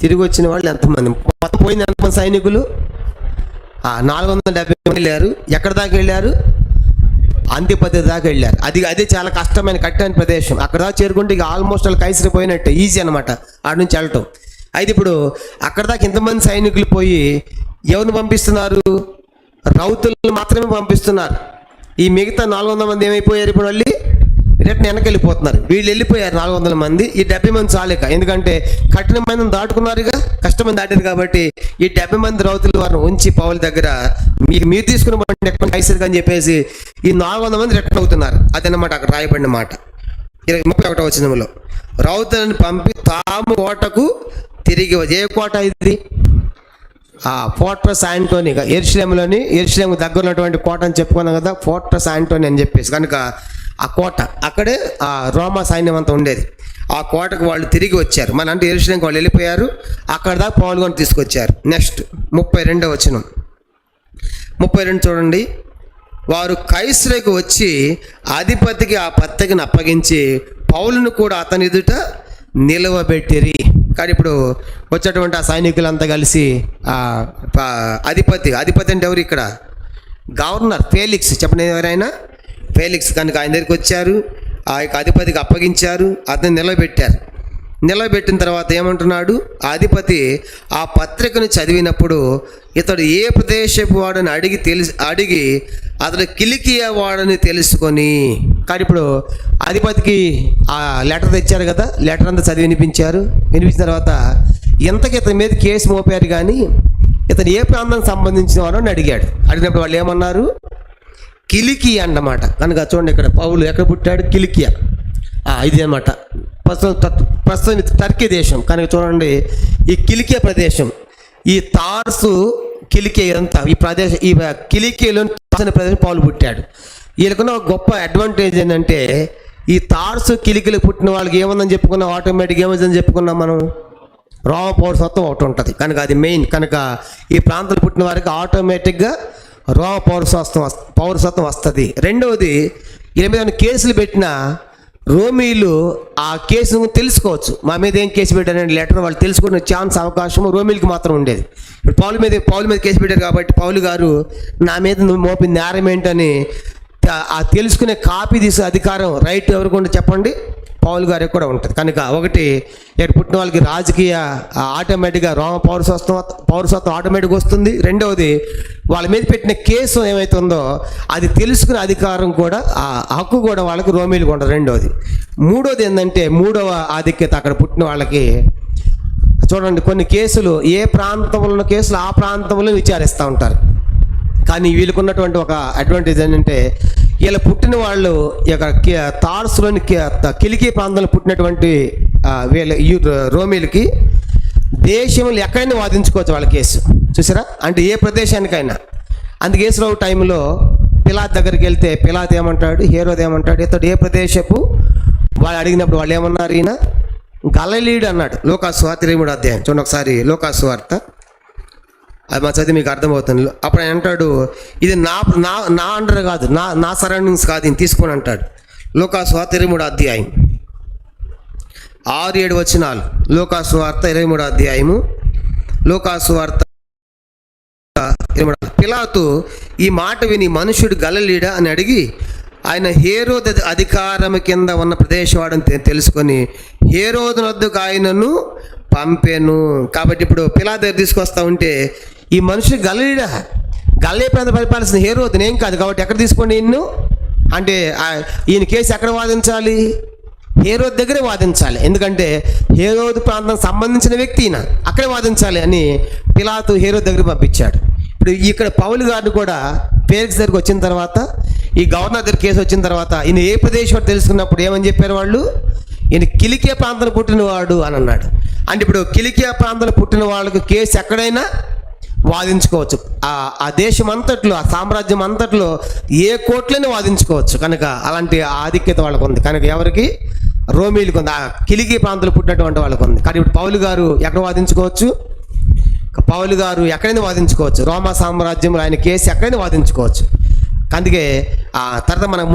తిరిగి వచ్చిన వాళ్ళు ఎంతమంది? మొత్తం పోయింది ఎంతమంది సైనికులు? 470 మంది వెళ్ళారు. ఎక్కడి దాకా వెళ్ళారు? అంతిపత్రి దాకా వెళ్ళారు. అదే చాలా కష్టమైన కఠినమైన ప్రదేశం. అక్కడ దాకా చేరుకుంటే ఇక ఆల్మోస్ట్ వాళ్ళు కైసరి పోయినట్టే, ఈజీ అనమాట ఆడ నుంచి వెళ్ళటం. అయితే ఇప్పుడు అక్కడ దాకా ఇంతమంది సైనికులు పోయి ఎవరిని పంపిస్తున్నారు? రౌతులను మాత్రమే పంపిస్తున్నారు. ఈ మిగతా 400 మంది ఏమైపోయారు? ఇప్పుడు మళ్ళీ రిటర్న్ వెనక్కి వెళ్ళిపోతున్నారు. వీళ్ళు వెళ్ళిపోయారు 400 మంది. ఈ 70 మంది చాలేక, ఎందుకంటే కఠినమైన దాటుకున్నారుగా, కష్టమైన దాటారు కాబట్టి ఈ 70 మంది రౌతులు వారిని ఉంచి పౌలు దగ్గర మీరు తీసుకున్న బండి ఎక్కడ కైసరికి అని చెప్పేసి ఈ 400 మంది రిటర్న్ అవుతున్నారు. అదనమాట అక్కడ రాయబడిన మాట 31వ వచనంలో. రౌతులను పంపి తాము కోటకు తిరిగి. ఏ కోట ఇది? Fortress Anthony. యెరూషలేములోని, యెరూషలేము దగ్గర ఉన్నటువంటి కోట అని చెప్పుకున్నాం కదా, ఫోర్ట్రెస్ యాంటోనీ అని చెప్పేసి. కనుక ఆ కోట అక్కడే రోమా సైన్యం అంతా ఉండేది. ఆ కోటకు వాళ్ళు తిరిగి వచ్చారు. మన అంటే యెరూషలేముకి వాళ్ళు వెళ్ళిపోయారు. అక్కడ దాకా పౌలుని తీసుకొచ్చారు. నెక్స్ట్ 32వ వచనం. 32 చూడండి. వారు కైసరుకు వచ్చి అధిపతికి ఆ పత్రికను అప్పగించి పౌలును కూడా అతని ఎదుట నిలవబెట్టిరి. కానీ ఇప్పుడు వచ్చేటువంటి ఆ సైనికులంతా కలిసి అధిపతి అంటే ఎవరు ఇక్కడ? Governor Felix. చెప్పండి ఎవరైనా? ఫేలిక్స్. కనుక ఆయన దగ్గరికి వచ్చారు, ఆ యొక్క అధిపతికి అప్పగించారు, అతన్ని నిలబెట్టారు. నిలబెట్టిన తర్వాత ఏమంటున్నాడు? ఆ అధిపతి ఆ పత్రికను చదివినప్పుడు ఇతడు ఏ ప్రదేశపు వాడని అడిగి అతడు కిలికియా వాడని తెలుసుకొని. కానీ ఇప్పుడు అధిపతికి ఆ లెటర్ తెచ్చారు కదా, లెటర్ అంతా చదివి వినిపించిన తర్వాత ఇంతకీ ఇతని మీద కేసు మోపారు, కానీ ఇతను ఏ ప్రాంతానికి సంబంధించిన వాడు అని అడిగినప్పుడు వాళ్ళు ఏమన్నారు? కిలికియా అన్నమాట. కనుక చూడండి, ఇక్కడ పౌలు ఎక్కడ పుట్టాడు? కిలికియా. ఇది అన్నమాట ప్రస్తుతం టర్కీ దేశం. కనుక చూడండి, ఈ కిలికియా ప్రదేశం, ఈ తార్సు కిలికియా అంతా ఈ ప్రదేశం, ఈ కిలికియాలోని ప్రదేశం పౌలు పుట్టాడు. వీళ్ళకున్న ఒక గొప్ప అడ్వాంటేజ్ ఏంటంటే ఈ తార్సు కిలికియలు పుట్టిన వాళ్ళకి ఏముందని చెప్పుకున్నాం? ఆటోమేటిక్గా ఏమవుతుందని చెప్పుకున్నాం మనం? రోమ పౌరసత్వం ఒకటి ఉంటుంది. కనుక అది మెయిన్. కనుక ఈ ప్రాంతంలో పుట్టిన వారికి ఆటోమేటిక్గా రోమ పౌరసత్వం వస్తుంది. రెండవది వీళ్ళ మీద కేసులు పెట్టినా రోమీలు ఆ కేసును తెలుసుకోవచ్చు, మా మీద ఏం కేసు పెట్టారనే లెటర్ వాళ్ళు తెలుసుకునే ఛాన్స్ అవకాశం రోమీలకి మాత్రం ఉండేది. ఇప్పుడు పౌలు మీద కేసు పెట్టారు కాబట్టి పౌలు గారు నా మీద నువ్వు మోపిన నేరం ఏంటని ఆ తెలుసుకునే కాపీ తీసే అధికారం రైట్ ఎవరికి చెప్పండి, పౌలు గారికి కూడా ఉంటుంది. కనుక ఒకటి, ఇక్కడ పుట్టిన వాళ్ళకి రాజకీయ ఆటోమేటిక్గా రోమ పౌరసత్వం ఆటోమేటిక్గా వస్తుంది. రెండవది, వాళ్ళ మీద పెట్టిన కేసు ఏమైతే ఉందో అది తెలుసుకునే అధికారం కూడా, ఆ హక్కు కూడా వాళ్ళకి రోమీలకు ఉంటుంది. రెండవది. మూడోది ఏంటంటే, మూడవ ఆధిక్యత అక్కడ పుట్టిన వాళ్ళకి, చూడండి, కొన్ని కేసులు ఏ ప్రాంతంలో ఉన్న కేసులు ఆ ప్రాంతంలో విచారిస్తూ ఉంటారు. కానీ వీళ్ళకు ఉన్నటువంటి ఒక అడ్వాంటేజ్ ఏంటంటే, వీళ్ళ పుట్టిన వాళ్ళు ఇక తార్సులోని కిలికీ ప్రాంతంలో పుట్టినటువంటి వీళ్ళ రోమీలకి దేశంలో ఎక్కడైనా వాదించుకోవచ్చు వాళ్ళ కేసు. చూసారా, అంటే ఏ ప్రదేశానికైనా. అందుకే యేసురావు టైంలో పిలాత్ దగ్గరికి వెళ్తే పిలాత్ ఏమంటాడు, హేరోదు ఏమంటాడు, ఇతడు ఏ ప్రదేశపు వాళ్ళు అడిగినప్పుడు వాళ్ళు ఏమన్నారు, ఈయన గలిలయుడు అన్నాడు. లోకాసు వార్త 23వ అధ్యాయం చూడండి ఒకసారి. లోకాసు వార్త అది మా చదివి మీకు అర్థమవుతుంది. అప్పుడు ఆయన అంటాడు, ఇది నా అండర్ కాదు, నా సరౌండింగ్స్ కాదు, ఈయన తీసుకొని అంటాడు. లోకాసు వార్త 23వ అధ్యాయం 6-7 వచనాలు. లోకాసు వార్త 23వ అధ్యాయము. లోకాసు వార్త 23. పిలాతు ఈ మాట విని మనుషుడు గలిలయుడా అని అడిగి, ఆయన హేరోదు అధికారం కింద ఉన్న ప్రదేశవాడని తెలుసుకొని హేరోదు వద్దకు ఆయనను పంపెను. కాబట్టి ఇప్పుడు పిలాతు దగ్గర తీసుకొస్తా ఉంటే, ఈ మనుషుడు గలిలయుడా, గలిలయ ప్రాంతం పరిపాలిస్తున్న హేరోదు నేను కాదు, కాబట్టి ఎక్కడ తీసుకోండి ఈయన్ను అంటే, ఈయన కేసు ఎక్కడ వాదించాలి, హేరోదు దగ్గరే వాదించాలి. ఎందుకంటే హేరోదు ప్రాంతం సంబంధించిన వ్యక్తి ఈయన, అక్కడే వాదించాలి అని పిలాతు హేరోదు దగ్గర పంపించాడు. ఇప్పుడు ఇక్కడ పౌలు గారిని కూడా ఫేలిక్స్ దగ్గరికి వచ్చిన తర్వాత, ఈ గవర్నర్ దగ్గర కేసు వచ్చిన తర్వాత, ఈయన ఏ ప్రదేశం తెలుసుకున్నప్పుడు ఏమని చెప్పారు వాళ్ళు, ఈయన కిలికియా ప్రాంతంలో పుట్టినవాడు అని అన్నాడు. అంటే ఇప్పుడు కిలికియా ప్రాంతంలో పుట్టిన వాళ్ళకి కేసు ఎక్కడైనా వాదించుకోవచ్చు. ఆ దేశం అంతట్లో, ఆ సామ్రాజ్యం అంతట్లో ఏ కోర్టులోనే వాదించుకోవచ్చు. కనుక అలాంటి ఆధిక్యత వాళ్ళకు ఉంది. కనుక ఎవరికి, రోమీలకు ఉంది. ఆ కిలికి ప్రాంతంలో పుట్టినటువంటి వాళ్ళకు ఉంది. కానీ ఇప్పుడు పౌలు గారు ఎక్కడ వాదించుకోవచ్చు, పౌలు గారు ఎక్కడైనా వాదించుకోవచ్చు. రోమా సామ్రాజ్యంలో ఆయన కేసు ఎక్కడైనా వాదించుకోవచ్చు. అందుకే ఆ తర్వాత మనకు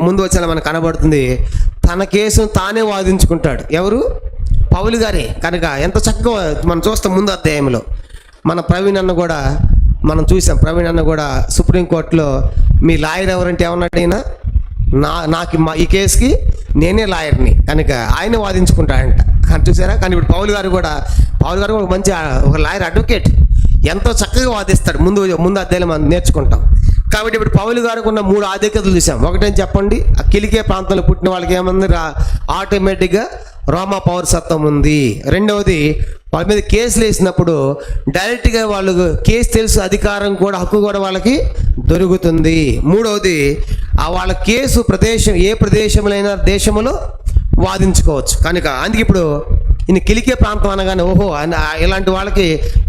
ముందు వచ్చేలా మనకు కనబడుతుంది, తన కేసును తానే వాదించుకుంటాడు. ఎవరు, పౌలు గారే. కనుక ఎంత చక్కగా మనం చూస్తాం ముందు అధ్యాయంలో. మన ప్రవీణ్ అన్న కూడా మనం చూసాం. ప్రవీణ్ అన్న కూడా సుప్రీంకోర్టులో మీ లాయర్ ఎవరంటే ఏమన్నాడు, అయినా నాకు ఈ కేసుకి నేనే లాయర్ని, కనుక ఆయన వాదించుకుంటాడంట. కానీ చూసారా, కానీ ఇప్పుడు పౌలు గారు కూడా ఒక మంచి ఒక లాయర్, అడ్వకేట్, ఎంతో చక్కగా వాదిస్తాడు. ముందు అధ్యాయంలో మనం నేర్చుకుంటాం. కాబట్టి ఇప్పుడు పౌలు గారికి ఉన్న 3 ఆధిక్యతలు చూసాం. ఒకటేం చెప్పండి, ఆ కిలికే ప్రాంతంలో పుట్టిన వాళ్ళకి ఏముంది, ఆటోమేటిక్గా రోమా పౌరసత్వం ఉంది. రెండవది, వాళ్ళ మీద కేసులు వేసినప్పుడు డైరెక్ట్గా వాళ్ళు కేసు తెలుసు అధికారం కూడా, హక్కు కూడా వాళ్ళకి దొరుకుతుంది. మూడవది, వాళ్ళ కేసు ప్రదేశం ఏ ప్రదేశంలో దేశంలో వాదించుకోవచ్చు. కనుక అందుకే ఇప్పుడు ఈయన కిలికే ప్రాంతం అనగానే ఓహో ఇలాంటి వాళ్ళకి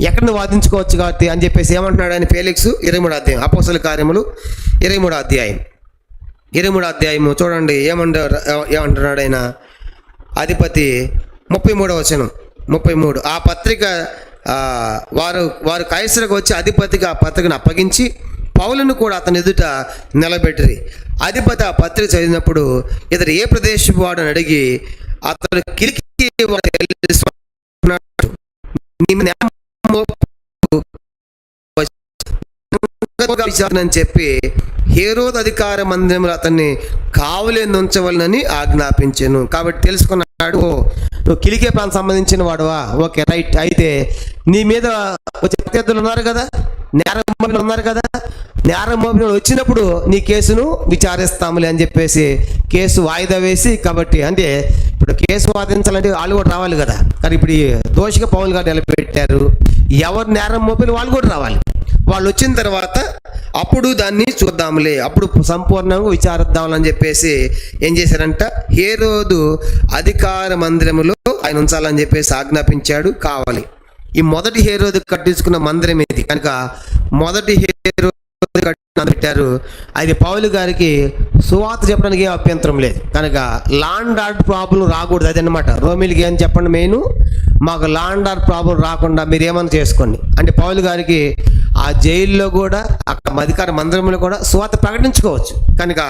ఎక్కడ వాదించుకోవచ్చు కాబట్టి అని చెప్పేసి ఏమంటున్నాడు ఆయన ఫేలిక్స్. 23వ అధ్యాయం అపోస్తలుల కార్యములు 23వ అధ్యాయము చూడండి ఏమంటున్నాడు ఆయన. అధిపతి 33వ వచనం 33. ఆ పత్రిక వారు కైసరుకు వచ్చి అధిపతికి ఆ పత్రికను అప్పగించి పౌలును కూడా అతని ఎదుట నిలబెట్టిరి. అధిపతి ఆ పత్రిక చదివినప్పుడు ఇతడు ఏ ప్రదేశపు వాడు అని అడిగి, అతడు కిలికి అని చెప్పి హేరోదు అధికార మందిరంలో అతన్ని కావలిని ఉంచవలనని ఆజ్ఞాపించాను. కాబట్టి తెలుసుకున్నాడు, నువ్వు కిలికే ప్రాంతం సంబంధించిన వాడువా, ఓకే రైట్. అయితే నీ మీద వచ్చే ప్రత్యర్థులు ఉన్నారు కదా, నేరం మోపిన ఉన్నారు కదా, నేరం మోపిన వచ్చినప్పుడు నీ కేసును విచారిస్తాములే అని చెప్పేసి కేసు వాయిదా వేసి, కాబట్టి అంటే ఇప్పుడు కేసు వాదించాలంటే వాళ్ళు కూడా రావాలి కదా. కానీ ఇప్పుడు ఈ దోషిగా పౌలు గారు నిలబెట్టారు, ఎవరు నేరం మోపిన వాళ్ళు కూడా రావాలి. వాళ్ళు వచ్చిన తర్వాత అప్పుడు దాన్ని చూద్దాంలే, అప్పుడు సంపూర్ణంగా విచారిద్దామని చెప్పేసి ఏం చేశారంట, హేరోదు అధికార మందిరములో ఆయన ఉంచాలని చెప్పేసి ఆజ్ఞాపించాడు. కావాలి ఈ మొదటి హేరోదు కట్టించుకున్న మందిరం ఇది. కనుక మొదటి హేరోదు పెట్టారు. అది పౌలు గారికి సువార్త చెప్పడానికి ఏం అభ్యంతరం లేదు. కనుక లాండ్ ఆర్డర్ ప్రాబ్లం రాకూడదు, అదనమాట. రోమిలికి ఏం చెప్పండి, మెయిన్ మాకు లాండ్ ఆర్డర్ ప్రాబ్లం రాకుండా మీరు ఏమైనా చేసుకోండి అంటే పౌలు గారికి ఆ జైల్లో కూడా అక్కడ అధికార మందిరంలో కూడా సువార్త ప్రకటించుకోవచ్చు. కనుక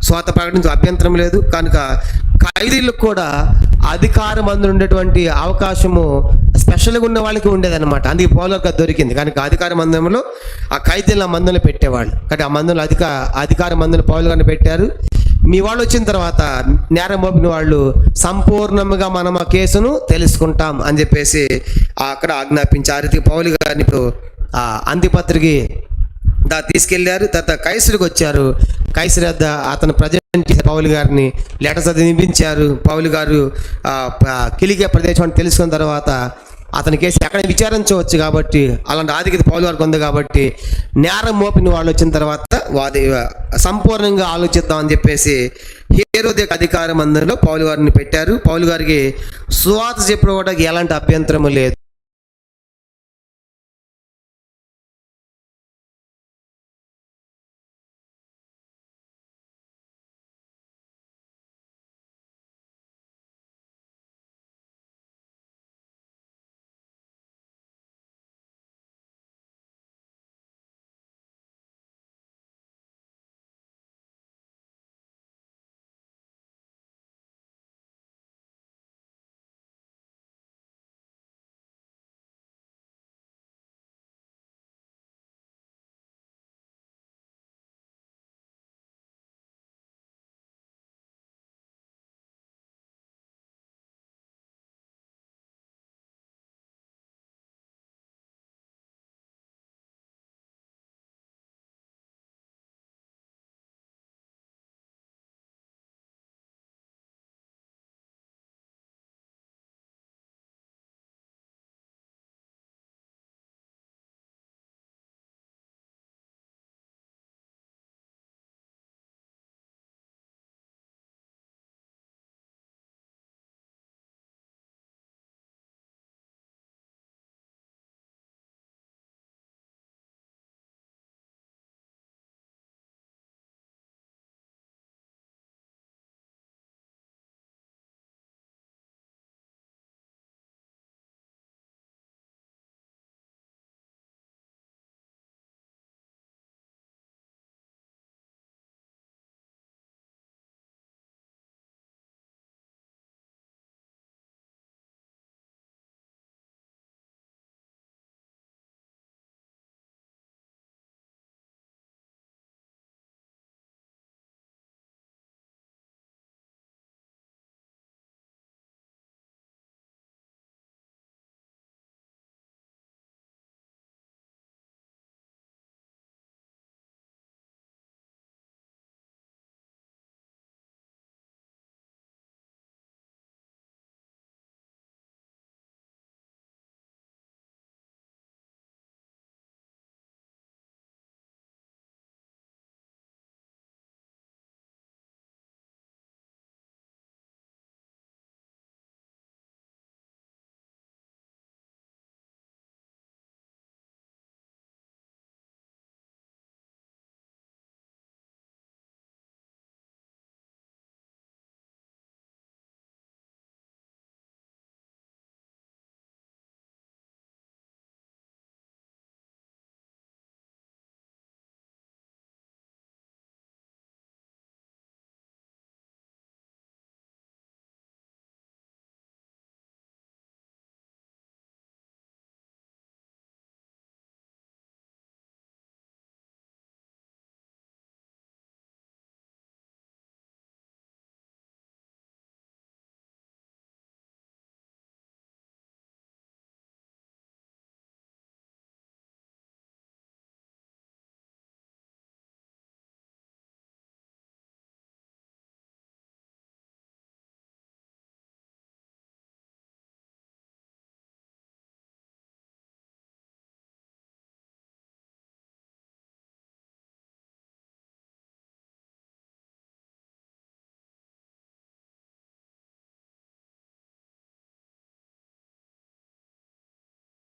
సువార్త ప్రకటించే అభ్యంతరం లేదు. కనుక ఖైదీలకు కూడా అధికారం ఉండేటువంటి అవకాశము స్పెషల్గా ఉన్న వాళ్ళకి ఉండేదన్నమాట. అందుకే పౌలు గారికి దొరికింది. కానీ అధికార మందిరంలో ఆ ఖైదీలను ఆ మందిరంలో పెట్టేవాళ్ళు. కానీ ఆ మందిరంలో అధికార మందిరంలో పౌలు గారిని పెట్టారు. మీ వాళ్ళు వచ్చిన తర్వాత నేరం మోపిన వాళ్ళు సంపూర్ణంగా మనం ఆ కేసును తెలుసుకుంటాం అని చెప్పేసి అక్కడ ఆజ్ఞాపించారు. పౌలు గారిని ఇప్పుడు అంతిపత్రికి తీసుకెళ్లారు. తర్వాత కైసరుకు వచ్చారు. కైసరు వద్ద అతను ప్రజెంట్ పౌలు గారిని లెటర్స్ అది వినిపించారు. పౌలు గారు కిలికే ప్రదేశం తెలుసుకున్న తర్వాత అతని కేసు ఎక్కడ విచారించవచ్చు కాబట్టి అలాంటి ఆధిక్యత పౌలు గారికి ఉంది కాబట్టి నేరం మోపిన వాళ్ళు వచ్చిన తర్వాత వాది సంపూర్ణంగా ఆలోచిద్దాం అని చెప్పేసి హేరోదు అధికార మందిరంలో పౌలు గారిని పెట్టారు. పౌలు గారికి సువార్త చెప్పడానికి ఎలాంటి అభ్యంతరము లేదు.